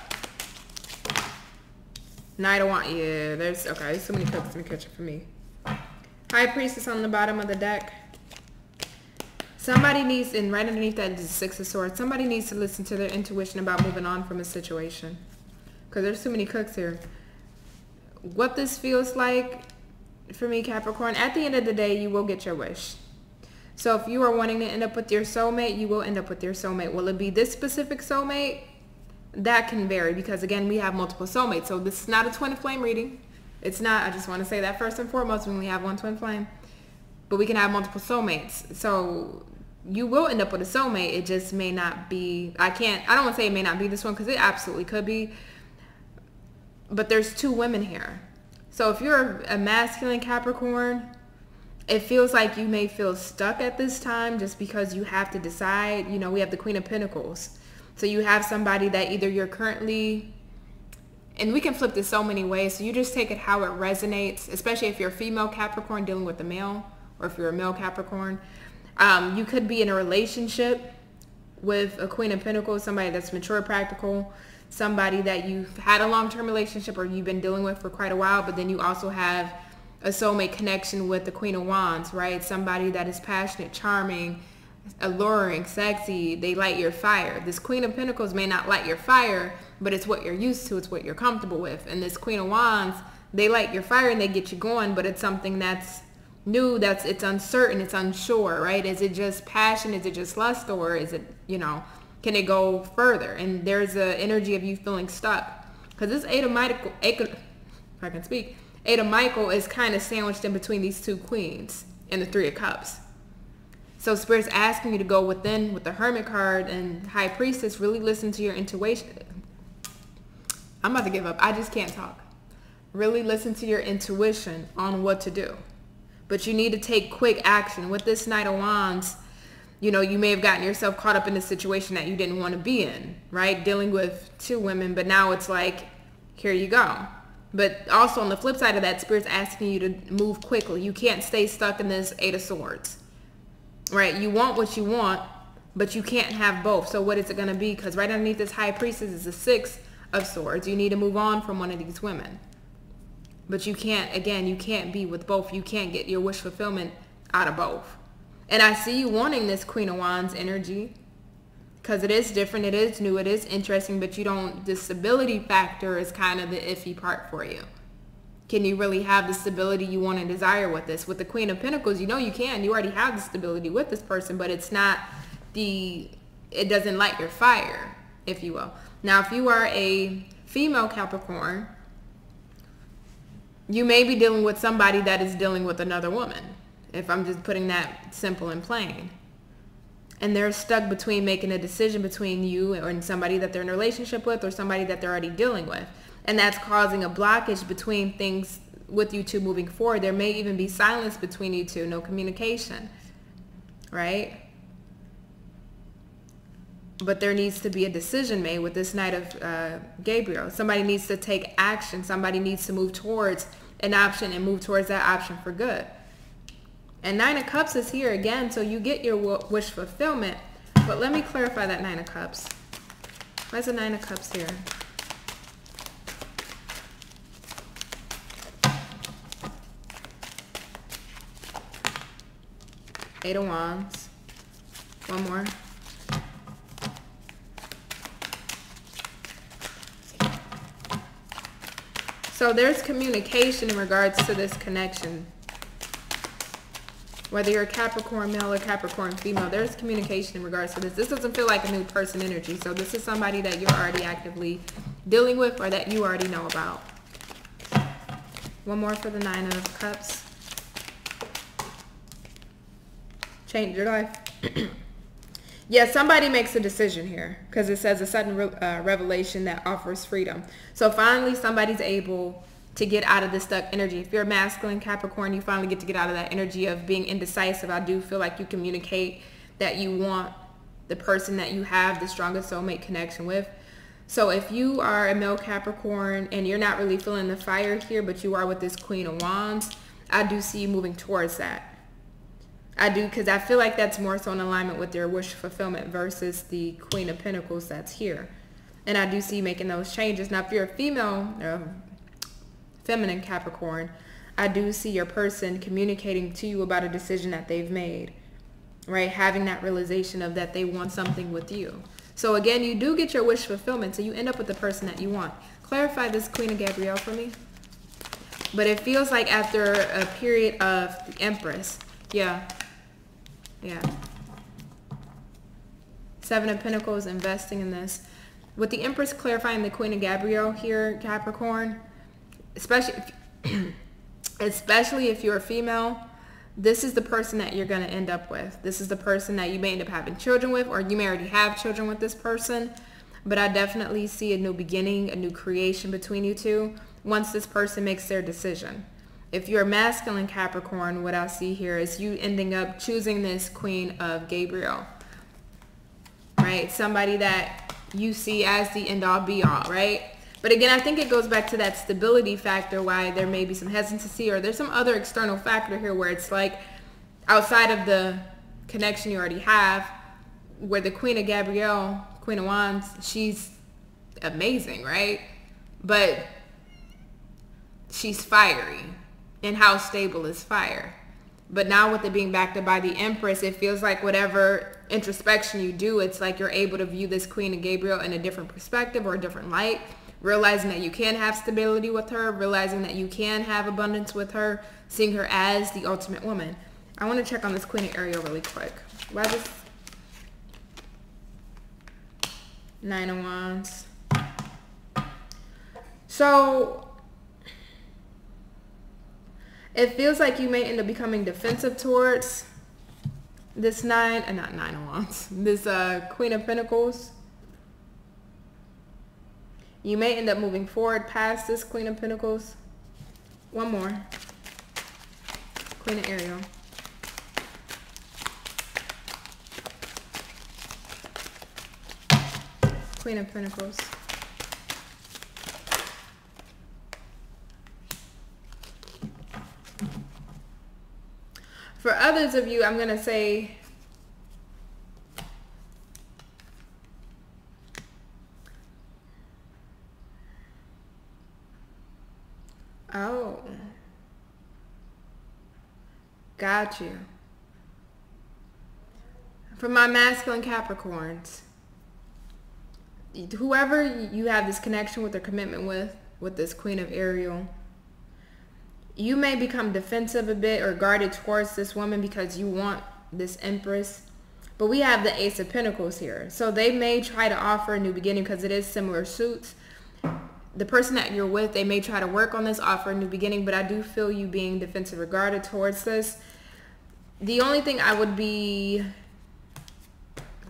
Knight of Wands. Yeah, there's so many cooks in the kitchen for me. High Priestess on the bottom of the deck. Somebody needs, and right underneath that is the 6 of Swords. Somebody needs to listen to their intuition about moving on from a situation. Because there's too many cooks here. What this feels like for me, Capricorn, at the end of the day, you will get your wish. So if you are wanting to end up with your soulmate, you will end up with your soulmate. Will it be this specific soulmate? That can vary because, again, we have multiple soulmates. So this is not a twin flame reading. It's not. I just want to say that first and foremost when we have one twin flame. But we can have multiple soulmates. So you will end up with a soulmate. It just may not be. I don't want to say it may not be this one because it absolutely could be. But there's 2 women here. So if you're a masculine Capricorn, it feels like you may feel stuck at this time just because you have to decide. You know, we have the Queen of Pentacles. So you have somebody that either you're currently, and we can flip this so many ways, so you just take it how it resonates, especially if you're a female Capricorn dealing with a male, or if you're a male Capricorn. You could be in a relationship with a Queen of Pentacles, somebody that's mature, practical, somebody that you've had a long-term relationship or you've been dealing with for quite a while, but then you also have a soulmate connection with the Queen of Wands, right? Somebody that is passionate, charming, alluring, sexy. They light your fire. This Queen of Pentacles may not light your fire, but it's what you're used to. It's what you're comfortable with. And this Queen of Wands, they light your fire and they get you going, but it's something that's new, it's uncertain, it's unsure, right? Is it just passion? Is it just lust? Or is it, you know, can it go further? And there's an energy of you feeling stuck. Because this Eight of Michael is kind of sandwiched in between these two queens and the Three of Cups. So Spirit's asking you to go within with the Hermit card and High Priestess, really listen to your intuition. I'm about to give up. I just can't talk. Really listen to your intuition on what to do. But you need to take quick action. With this Knight of Wands, you know, you may have gotten yourself caught up in a situation that you didn't want to be in, right? Dealing with two women, but now it's like, here you go. But also on the flip side of that, Spirit's asking you to move quickly. You can't stay stuck in this Eight of Swords, right? You want what you want, but you can't have both. So what is it going to be? Because right underneath this High Priestess is the Six of Swords. You need to move on from one of these women. But you can't, again, you can't be with both. You can't get your wish fulfillment out of both. And I see you wanting this Queen of Wands energy because it is different, it is new, it is interesting, but you don't, the stability factor is kind of the iffy part for you. Can you really have the stability you want and desire with this? With the Queen of Pentacles, you know you can. You already have the stability with this person, but it's not it doesn't light your fire, if you will. Now, if you are a female Capricorn, you may be dealing with somebody that is dealing with another woman, if I'm just putting that simple and plain. And they're stuck between making a decision between you and somebody that they're in a relationship with or somebody that they're already dealing with. And that's causing a blockage between things with you two moving forward. There may even be silence between you two, no communication, right? But there needs to be a decision made with this Knight of Gabriel. Somebody needs to take action. Somebody needs to move towards an option and move towards that option for good. And Nine of Cups is here again, so you get your wish fulfillment. But let me clarify that Nine of Cups. Where's the Nine of Cups here? Eight of Wands. One more. So there's communication in regards to this connection. Whether you're a Capricorn male or Capricorn female, there's communication in regards to this. This doesn't feel like a new person energy. So this is somebody that you're already actively dealing with or that you already know about. One more for the Nine of Cups. Change your life. Yeah, somebody makes a decision here because it says a sudden revelation that offers freedom. So finally somebody's able to get out of this stuck energy. If you're a masculine Capricorn, you finally get to get out of that energy of being indecisive. I do feel like you communicate that you want the person that you have the strongest soulmate connection with. So if you are a male Capricorn and you're not really feeling the fire here, but you are with this Queen of Wands, I do see you moving towards that. I do, because I feel like that's more so in alignment with your wish fulfillment versus the Queen of Pentacles that's here. And I do see you making those changes. Now, if you're a female, feminine Capricorn, I do see your person communicating to you about a decision that they've made, right? Having that realization of that they want something with you. So again, you do get your wish fulfillment, so you end up with the person that you want. Clarify this Queen of Gabriel for me. But it feels like after a period of the Empress, yeah. Seven of Pentacles, investing in this. With the Empress clarifying the Queen of Gabriel here, Capricorn, especially if you're a female, this is the person that you're going to end up with. This is the person that you may end up having children with, or you may already have children with this person. But I definitely see a new beginning, a new creation between you two once this person makes their decision. If you're a masculine Capricorn, what I see here is you ending up choosing this Queen of Gabriel, right? Somebody that you see as the end all be all, right? But again, I think it goes back to that stability factor, why there may be some hesitancy, or there's some other external factor here where it's like outside of the connection you already have, where the Queen of Gabrielle, Queen of Wands, she's amazing, right? But she's fiery. And how stable is fire? But now with it being backed up by the Empress, it feels like whatever introspection you do, it's like you're able to view this Queen of Gabriel in a different perspective or a different light, realizing that you can have stability with her, realizing that you can have abundance with her, seeing her as the ultimate woman. I want to check on this Queen of Ariel really quick. Why this? Nine of Wands. So it feels like you may end up becoming defensive towards this not Nine of Wands, this Queen of Pentacles. You may end up moving forward past this Queen of Pentacles. One more. Queen of Ariel. Queen of Pentacles. For others of you, I'm going to say oh, got you. For my masculine Capricorns, whoever you have this connection with or commitment with this Queen of Ariel, you may become defensive a bit or guarded towards this woman because you want this Empress. But we have the Ace of Pentacles here. So they may try to offer a new beginning because it is similar suits. The person that you're with, they may try to work on this, offer a new beginning, but I do feel you being defensive or guarded towards this. The only thing I would be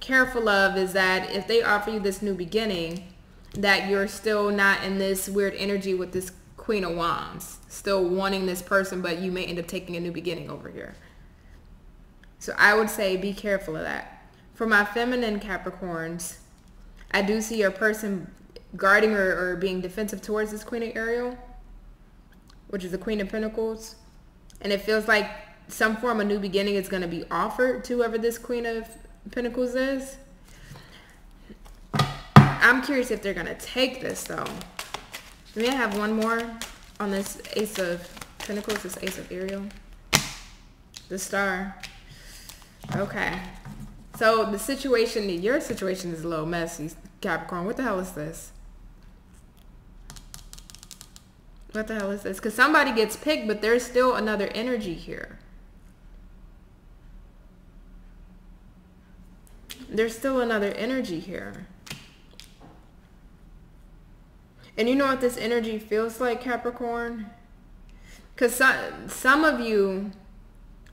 careful of is that if they offer you this new beginning, that you're still not in this weird energy with this Queen of Wands, still wanting this person, but you may end up taking a new beginning over here. So I would say be careful of that. For my feminine Capricorns, I do see your person guarding or being defensive towards this Queen of Ariel, which is the Queen of Pentacles. And it feels like some form of new beginning is going to be offered to whoever this Queen of Pentacles is. I'm curious if they're going to take this though. May I have one more on this Ace of Pentacles, this Ace of Ariel? The Star. Okay. So the situation, your situation is a little messy, Capricorn. What the hell is this? What the hell is this? Because somebody gets picked, but there's still another energy here. There's still another energy here. And you know what this energy feels like, Capricorn? Because some of you,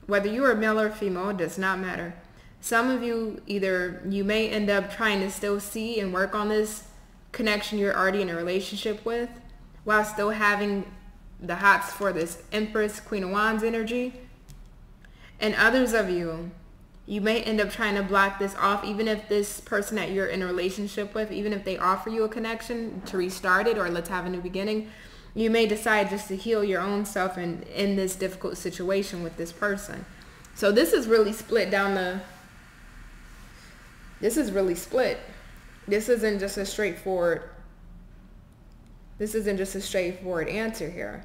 whether you are male or female, it does not matter. Some of you, either you may end up trying to still see and work on this connection you're already in a relationship with, while still having the hots for this Empress, Queen of Wands energy. And others of you, you may end up trying to block this off, even if this person that you're in a relationship with, even if they offer you a connection to restart it or let's have a new beginning, you may decide just to heal your own self in this difficult situation with this person. So this is really split down the... This is really split. This isn't just a straightforward... This isn't just a straightforward answer here.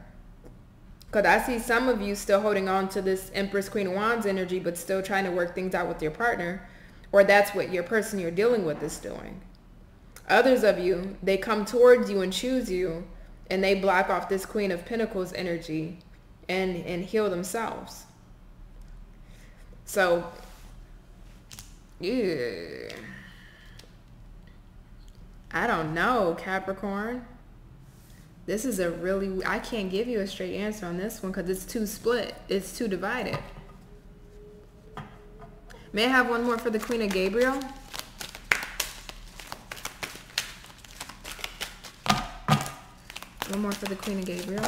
Because I see some of you still holding on to this Empress, Queen of Wands energy, but still trying to work things out with your partner. Or that's what your person you're dealing with is doing. Others of you, they come towards you and choose you, and they block off this Queen of Pentacles energy and heal themselves. So, yeah. I don't know, Capricorn. This is a really... I can't give you a straight answer on this one because it's too split. It's too divided. May I have one more for the Queen of Gabriel? One more for the Queen of Gabriel.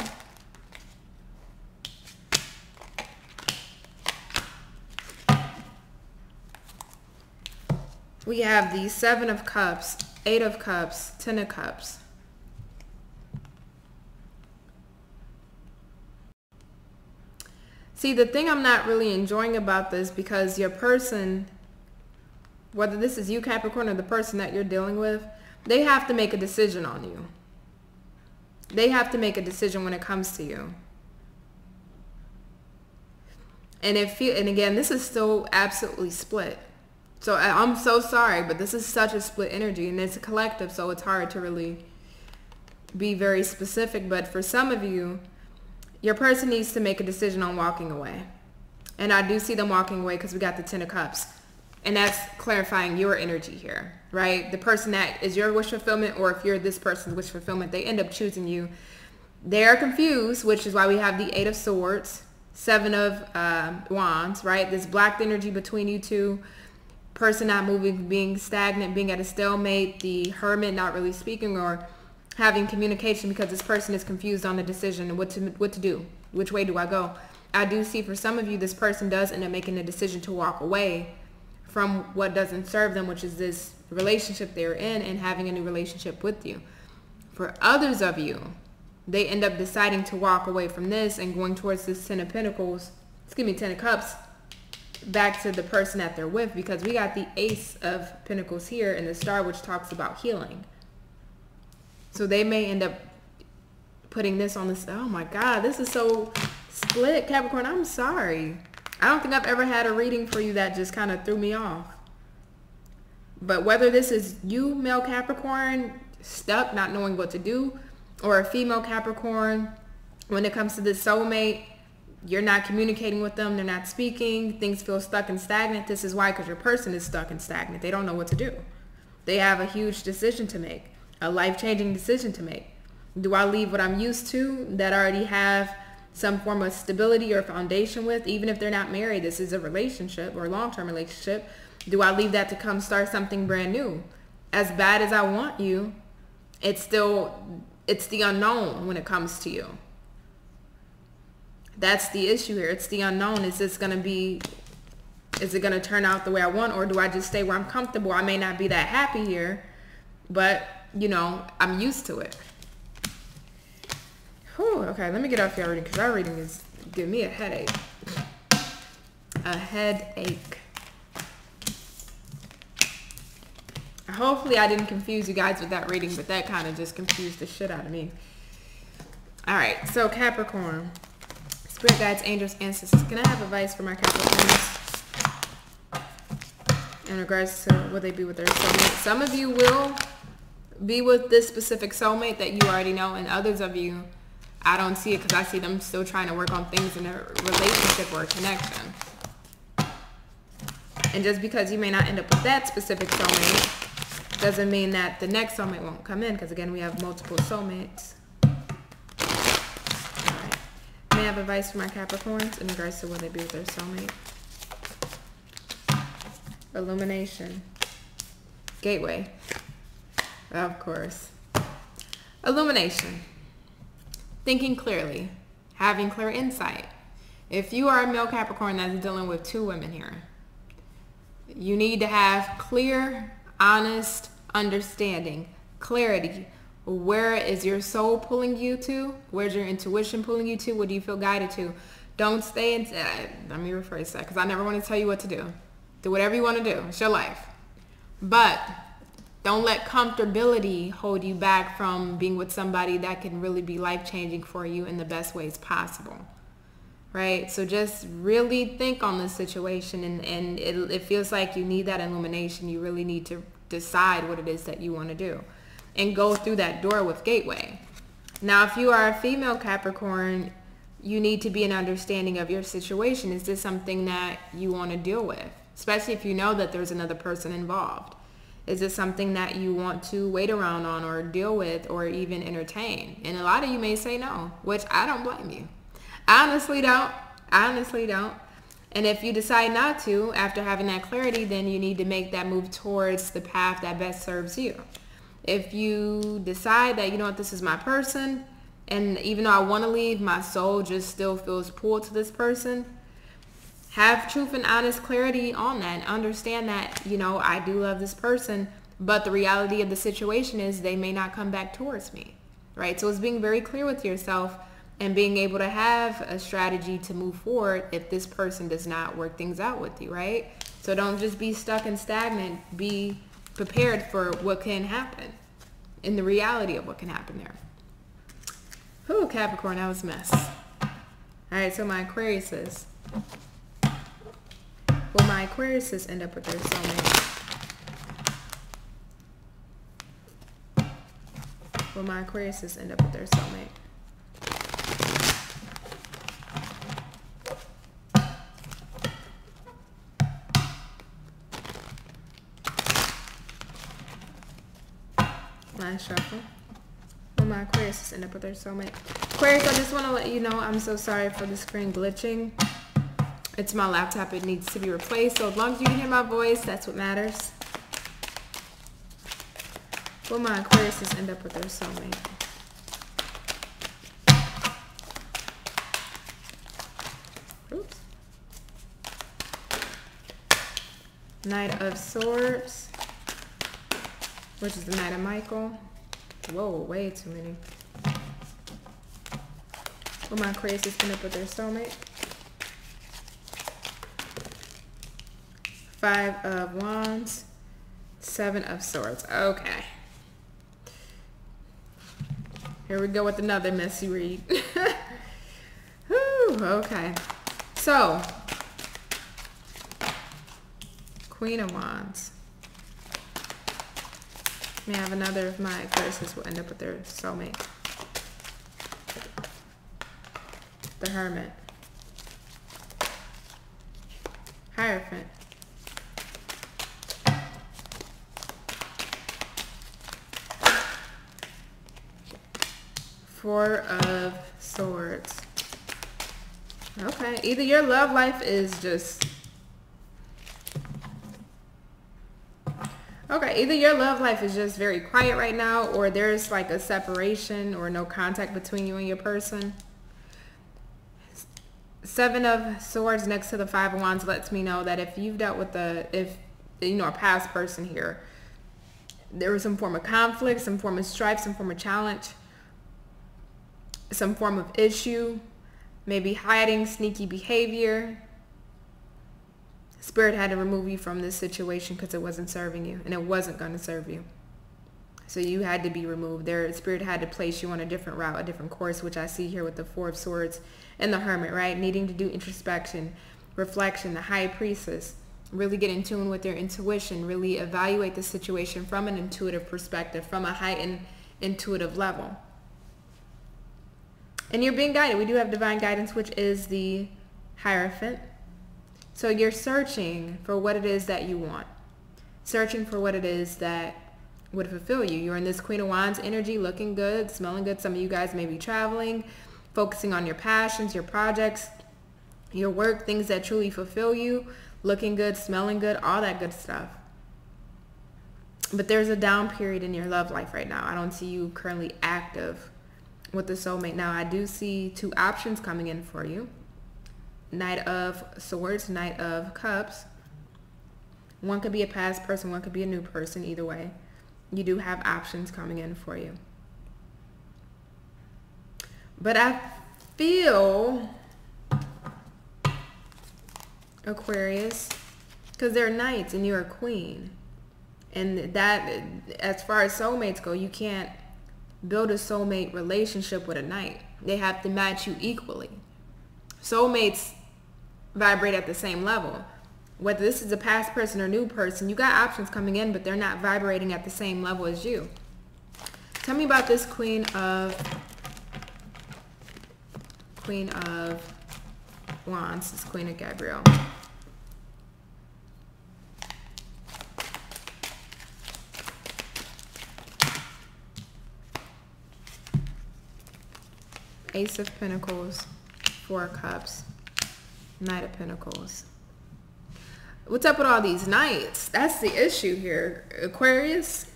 We have the Seven of Cups. Eight of Cups, Ten of Cups. See, the thing I'm not really enjoying about this, because your person, whether this is you, Capricorn, or the person that you're dealing with, they have to make a decision on you. They have to make a decision when it comes to you. And again, this is still absolutely split. So I'm so sorry, but this is such a split energy, and it's a collective, so it's hard to really be very specific. But for some of you, your person needs to make a decision on walking away. And I do see them walking away because we got the Ten of Cups. And that's clarifying your energy here, right? The person that is your wish fulfillment, or if you're this person's wish fulfillment, they end up choosing you. They're confused, which is why we have the Eight of Swords, Seven of Wands, right? This blocked energy between you two. Person not moving, being stagnant, being at a stalemate, the Hermit not really speaking or having communication because this person is confused on the decision and what to do. Which way do I go? I do see for some of you, this person does end up making a decision to walk away from what doesn't serve them, which is this relationship they're in, and having a new relationship with you. For others of you, they end up deciding to walk away from this and going towards this Ten of Pentacles, Ten of Cups, back to the person that they're with, because we got the Ace of Pentacles here in the Star, which talks about healing. So they may end up putting this on this. Oh my God, this is so split, Capricorn. I'm sorry. I don't think I've ever had a reading for you that just kind of threw me off. But whether this is you, male Capricorn, stuck, not knowing what to do, or a female Capricorn, when it comes to this soulmate, you're not communicating with them, they're not speaking, things feel stuck and stagnant. This is why, because your person is stuck and stagnant. They don't know what to do. They have a huge decision to make, a life-changing decision to make. Do I leave what I'm used to, that I already have some form of stability or foundation with, even if they're not married? This is a relationship or a long-term relationship. Do I leave that to come start something brand new? As bad as I want you, it's the unknown when it comes to you. That's the issue here. It's the unknown. Is it going to turn out the way I want, or do I just stay where I'm comfortable? I may not be that happy here, but, you know, I'm used to it. Whew, okay, let me get off your reading, because our reading is giving me a headache. A headache. Hopefully I didn't confuse you guys with that reading, but that kind of just confused the shit out of me. All right, so Capricorn. Spirit guides, angels, ancestors. Can I have advice for my Capricorns in regards to will they be with their soulmate? Some of you will be with this specific soulmate that you already know, and others of you, I don't see it, because I see them still trying to work on things in a relationship or a connection. And just because you may not end up with that specific soulmate doesn't mean that the next soulmate won't come in, because again, we have multiple soulmates. May I have advice for my Capricorns in regards to will they be with their soulmate? Illumination. Gateway. Of course. Illumination. Thinking clearly. Having clear insight. If you are a male Capricorn that's dealing with two women here, you need to have clear, honest understanding. Clarity. Where is your soul pulling you to? Where's your intuition pulling you to? What do you feel guided to? Don't stay in... let me rephrase that, because I never want to tell you what to do. Do whatever you want to do. It's your life. But don't let comfortability hold you back from being with somebody that can really be life-changing for you in the best ways possible. Right? So just really think on this situation, and it feels like you need that illumination. You really need to decide what it is that you want to do and go through that door with Gateway. Now, if you are a female Capricorn, you need to be an understanding of your situation. Is this something that you want to deal with? Especially if you know that there's another person involved. Is this something that you want to wait around on or deal with or even entertain? And a lot of you may say no, which I don't blame you. I honestly don't. I honestly don't. And if you decide not to, after having that clarity, then you need to make that move towards the path that best serves you. If you decide that, you know what, this is my person, and even though I want to leave, my soul just still feels pulled to this person, have truth and honest clarity on that, and understand that, you know, I do love this person, But the reality of the situation is they may not come back towards me, right? So it's being very clear with yourself and being able to have a strategy to move forward if this person does not work things out with you, right? So don't just be stuck and stagnant. Be prepared for what can happen and the reality of what can happen there. Whew, Capricorn, that was a mess. All right, so my Aquariuses. Will my Aquariuses end up with their soulmate? Will my Aquariuses end up with their soulmate? Last shuffle. Will my Aquariuses end up with their soulmate? Aquarius, I just want to let you know I'm so sorry for the screen glitching. It's my laptop. It needs to be replaced. So as long as you can hear my voice, that's what matters. Will my Aquariuses end up with their soulmate? Oops. Knight of Swords, which is the Knight of Michael. Whoa, way too many. Will my Aquariuses end up with their soulmate? Five of Wands, Seven of Swords. Okay. Here we go with another messy read. Whew, okay. So, Queen of Wands. May I have another of my Aquariuses will end up with their soulmate? The Hermit. Hierophant. Four of Swords. Okay, either your love life is just... Okay, either your love life is just very quiet right now, or there's like a separation or no contact between you and your person. Seven of Swords next to the Five of Wands lets me know that if you've dealt with a past person here, there was some form of conflict, some form of strife, some form of challenge, some form of issue, maybe hiding, sneaky behavior. Spirit had to remove you from this situation because it wasn't serving you, and it wasn't going to serve you. So you had to be removed. Their Spirit had to place you on a different route, a different course, which I see here with the Four of Swords and the Hermit, right? Needing to do introspection, reflection, the High Priestess. Really get in tune with your intuition. Really evaluate the situation from an intuitive perspective, from a heightened intuitive level. And you're being guided. We do have divine guidance, which is the Hierophant. So you're searching for what it is that you want. Searching for what it is that would fulfill you. You're in this Queen of Wands energy, looking good, smelling good. Some of you guys may be traveling, focusing on your passions, your projects, your work, things that truly fulfill you, looking good, smelling good, all that good stuff. But there's a down period in your love life right now. I don't see you currently active with the soulmate. Now, I do see two options coming in for you. Knight of Swords, Knight of Cups. One could be a past person, one could be a new person. Either way, you do have options coming in for you. But I feel, Aquarius, because they're knights and you're a queen. And that, as far as soulmates go, you can't build a soulmate relationship with a knight. They have to match you equally. Soulmates vibrate at the same level. Whether this is a past person or new person, you got options coming in, but they're not vibrating at the same level as you. Tell me about this Queen of Wands. This is Queen of Gabriel. Ace of Pentacles, Four of Cups, Knight of Pentacles. What's up with all these knights? That's the issue here, Aquarius.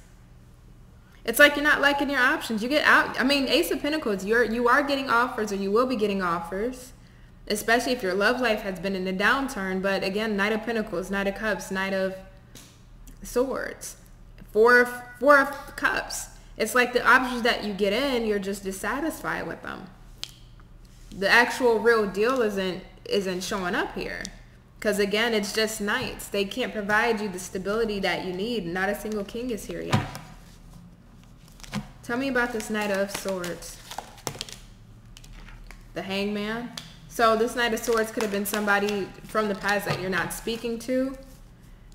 It's like you're not liking your options. You get out. I mean, Ace of Pentacles, you are getting offers, or you will be getting offers, especially if your love life has been in a downturn. But again, Knight of Pentacles, Knight of Cups, Knight of Swords, Four of Cups. It's like the options that you get in, you're just dissatisfied with them. The actual real deal isn't showing up here. Because again, it's just Knights. They can't provide you the stability that you need. Not a single king is here yet. Tell me about this Knight of Swords. The Hangman. So this Knight of Swords could have been somebody from the past that you're not speaking to.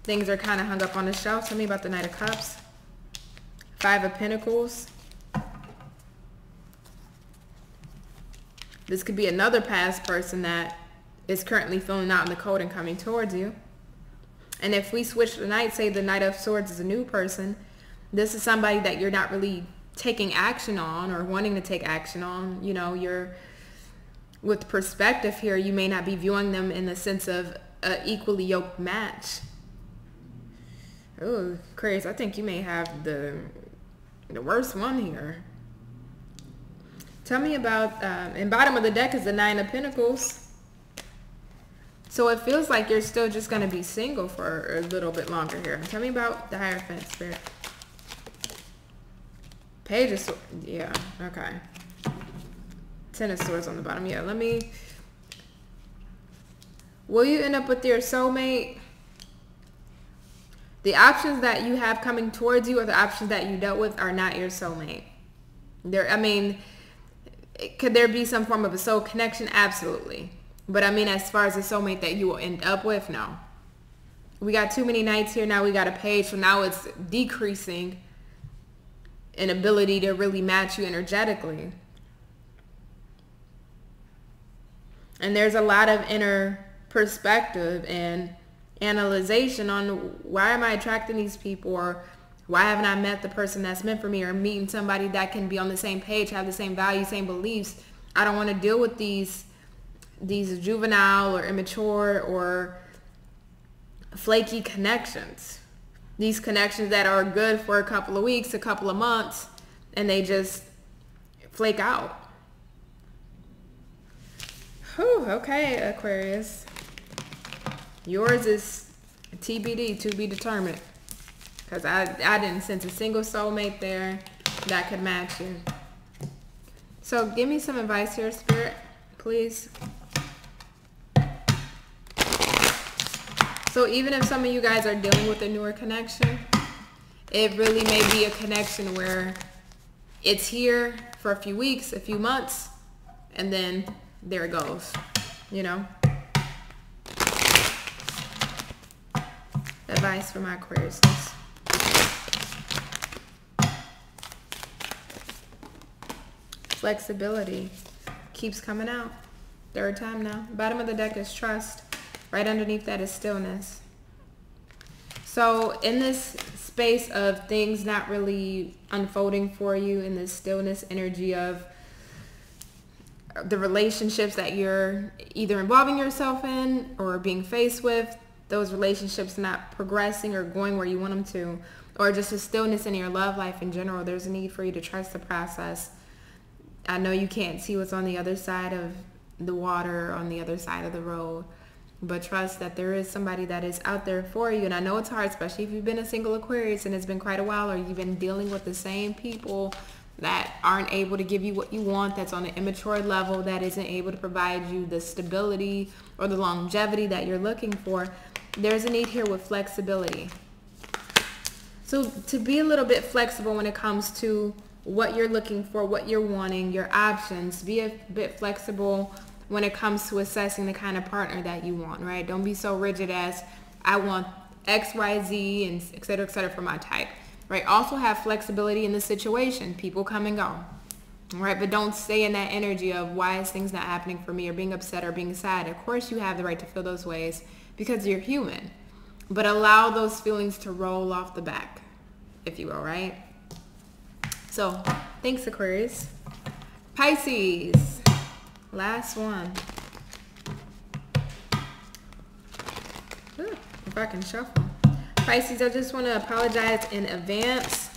Things are kind of hung up on the shelf. Tell me about the Knight of Cups. Five of Pentacles. This could be another past person that is currently filling out in the code and coming towards you. And if we switch the Knight, say the Knight of Swords is a new person, this is somebody that you're not really taking action on or wanting to take action on. You know, you're with perspective here, you may not be viewing them in the sense of an equally yoked match. Oh, Aquarius, I think you may have the worst one here. Tell me about, in bottom of the deck is the Nine of Pentacles. So it feels like you're still just going to be single for a little bit longer here. Tell me about the Hierophant, Spirit. Page of Swords. Yeah, okay. Ten of Swords on the bottom. Yeah, will you end up with your soulmate? The options that you have coming towards you or the options that you dealt with are not your soulmate. I mean, could there be some form of a soul connection? Absolutely. But I mean, as far as a soulmate that you will end up with, no. We got too many Knights here. Now we got a Page. So now it's decreasing in ability to really match you energetically. And there's a lot of inner perspective and analyzation on why am I attracting these people, or why haven't I met the person that's meant for me, or meeting somebody that can be on the same page, have the same values, same beliefs. I don't want to deal with these juvenile or immature or flaky connections. These connections that are good for a couple of weeks, a couple of months, and they just flake out. Whew, okay, Aquarius. Yours is TBD, to be determined. Because I didn't sense a single soulmate there that could match you. So give me some advice here, Spirit, please. So even if some of you guys are dealing with a newer connection, it really may be a connection where it's here for a few weeks, a few months, and then there it goes, you know? Advice for my Aquarius. Flexibility keeps coming out. Third time now. Bottom of the deck is trust. Right underneath that is stillness. So in this space of things not really unfolding for you, in this stillness energy of the relationships that you're either involving yourself in or being faced with, those relationships not progressing or going where you want them to, or just a stillness in your love life in general, there's a need for you to trust the process. I know you can't see what's on the other side of the water, on the other side of the road, but trust that there is somebody that is out there for you. And I know it's hard, especially if you've been a single Aquarius and it's been quite a while, or you've been dealing with the same people that aren't able to give you what you want, that's on an immature level, that isn't able to provide you the stability or the longevity that you're looking for. There's a need here with flexibility. So to be a little bit flexible when it comes to what you're looking for, what you're wanting, your options. Be a bit flexible when it comes to assessing the kind of partner that you want, right? Don't be so rigid as I want X, Y, Z, and et cetera, for my type, right? Also have flexibility in the situation. People come and go, right? But don't stay in that energy of why is things not happening for me, or being upset or being sad. Of course you have the right to feel those ways because you're human, but allow those feelings to roll off the back, if you will, right? So thanks, Aquarius. Pisces, last one. Ooh, if I can shuffle. Pisces, I just want to apologize in advance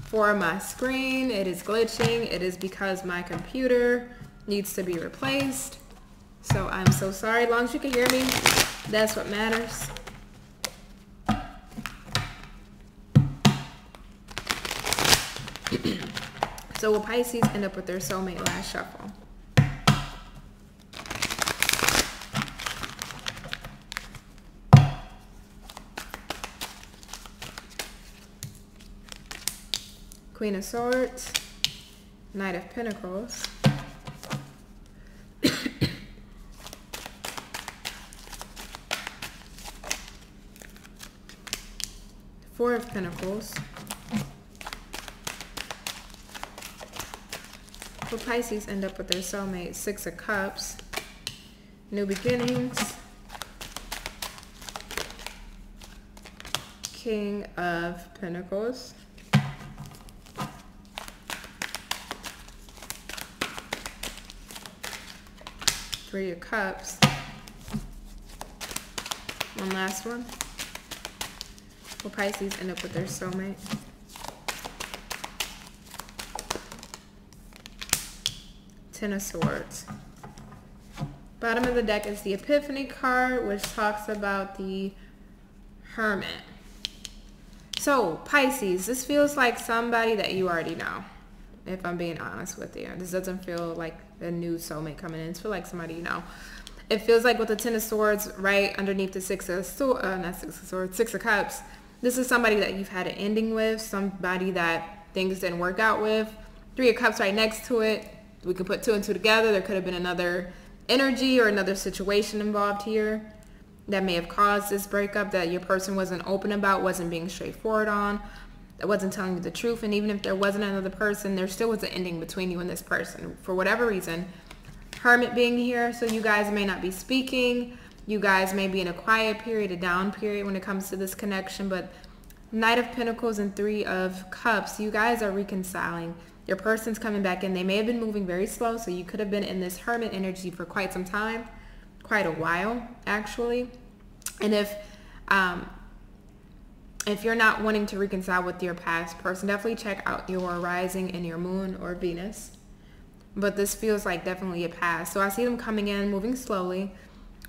for my screen. It is glitching. It is because my computer needs to be replaced. So I'm so sorry. As long as you can hear me, that's what matters. So will Pisces end up with their soulmate? Last shuffle. Queen of Swords, Knight of Pentacles, Four of Pentacles. Will Pisces end up with their soulmate? Six of Cups, New Beginnings, King of Pentacles, Three of Cups. One last one. Will Pisces end up with their soulmate? Ten of Swords. Bottom of the deck is the Epiphany card, which talks about the Hermit. So, Pisces, this feels like somebody that you already know, if I'm being honest with you. This doesn't feel like a new soulmate coming in. It feels like somebody you know. It feels like with the Ten of Swords right underneath the Six of Cups, this is somebody that you've had an ending with, somebody that things didn't work out with. Three of Cups right next to it. We can put two and two together. There could have been another energy or another situation involved here that may have caused this breakup that your person wasn't open about, wasn't being straightforward on, that wasn't telling you the truth. And even if there wasn't another person, there still was an ending between you and this person for whatever reason. Hermit being here, so you guys may not be speaking. You guys may be in a quiet period, a down period when it comes to this connection. But Knight of Pentacles and Three of Cups, you guys are reconciling. Your person's coming back in. They may have been moving very slow, so you could have been in this Hermit energy for quite some time, quite a while actually. And if you're not wanting to reconcile with your past person, definitely check out your rising and your moon or Venus. But this feels like definitely a past. So I see them coming in, moving slowly,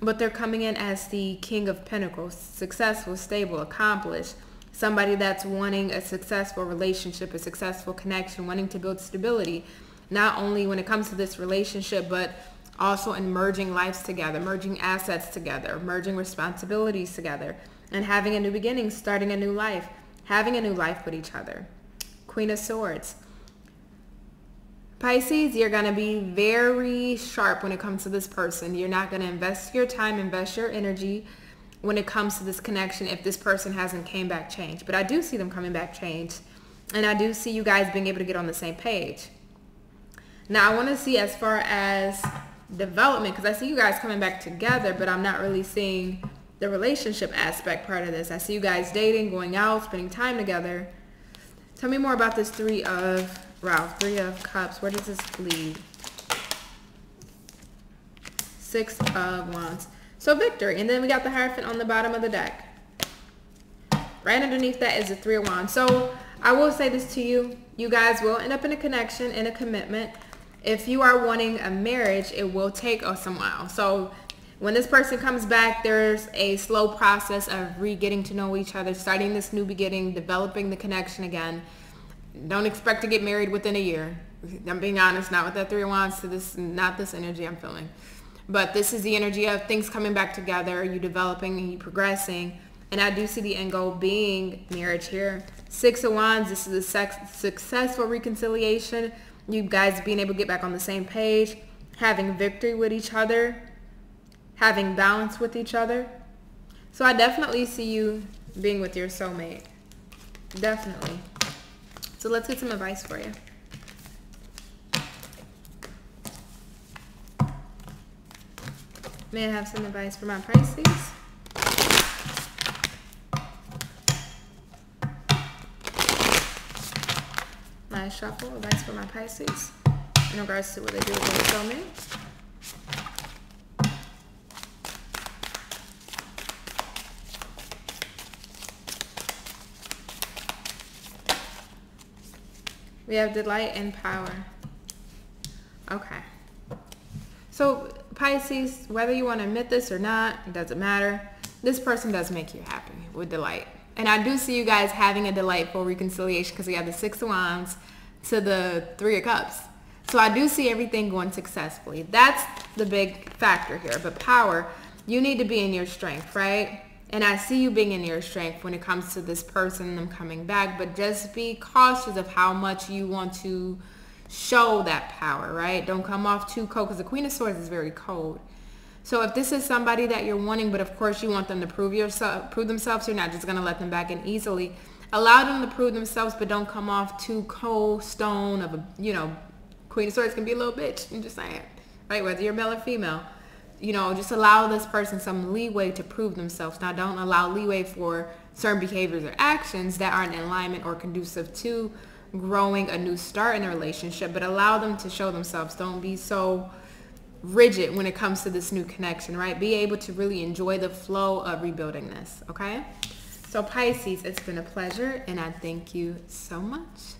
but they're coming in as the King of Pentacles, successful, stable, accomplished. Somebody that's wanting a successful relationship, a successful connection, wanting to build stability, not only when it comes to this relationship, but also in merging lives together, merging assets together, merging responsibilities together, and having a new beginning, starting a new life, having a new life with each other. Queen of Swords. Pisces, you're going to be very sharp when it comes to this person. You're not going to invest your time, invest your energy when it comes to this connection if this person hasn't came back changed. But I do see them coming back changed. And I do see you guys being able to get on the same page. Now, I want to see as far as development, because I see you guys coming back together, but I'm not really seeing the relationship aspect part of this. I see you guys dating, going out, spending time together. Tell me more about this Three of Cups. Where does this lead? Six of Wands. So victory. And then we got the Hierophant on the bottom of the deck. Right underneath that is the Three of Wands. So I will say this to you. You guys will end up in a connection, in a commitment. If you are wanting a marriage, it will take some while. So when this person comes back, there's a slow process of getting to know each other, starting this new beginning, developing the connection again. Don't expect to get married within a year. I'm being honest, not with that Three of Wands, to this, not this energy I'm feeling. But this is the energy of things coming back together, you developing and you progressing. And I do see the end goal being marriage here. Six of Wands, this is a successful reconciliation. You guys being able to get back on the same page, having victory with each other, having balance with each other. So I definitely see you being with your soulmate. Definitely. So let's get some advice for you. May I have some advice for my Pisces? Last shuffle, advice for my Pisces in regards to what they do with their soulmate. We have delight and power. Okay. So Pisces, whether you want to admit this or not, it doesn't matter. This person does make you happy with delight. And I do see you guys having a delightful reconciliation because we have the Six of Wands, to the Three of Cups. So I do see everything going successfully. That's the big factor here. But power, you need to be in your strength, right? And I see you being in your strength when it comes to this person and them coming back. But just be cautious of how much you want to show that power, right? Don't come off too cold, because the Queen of Swords is very cold. So if this is somebody that you're wanting, but of course you want them to prove themselves, you're not just going to let them back in easily. Allow them to prove themselves, but don't come off too cold stone of a, you know, Queen of Swords can be a little bitch. I'm just saying, right? Whether you're male or female, you know, just allow this person some leeway to prove themselves. Now, don't allow leeway for certain behaviors or actions that aren't in alignment or conducive to growing a new start in a relationship, but allow them to show themselves. Don't be so rigid when it comes to this new connection, right? Be able to really enjoy the flow of rebuilding this, okay? So Pisces, it's been a pleasure, and I thank you so much.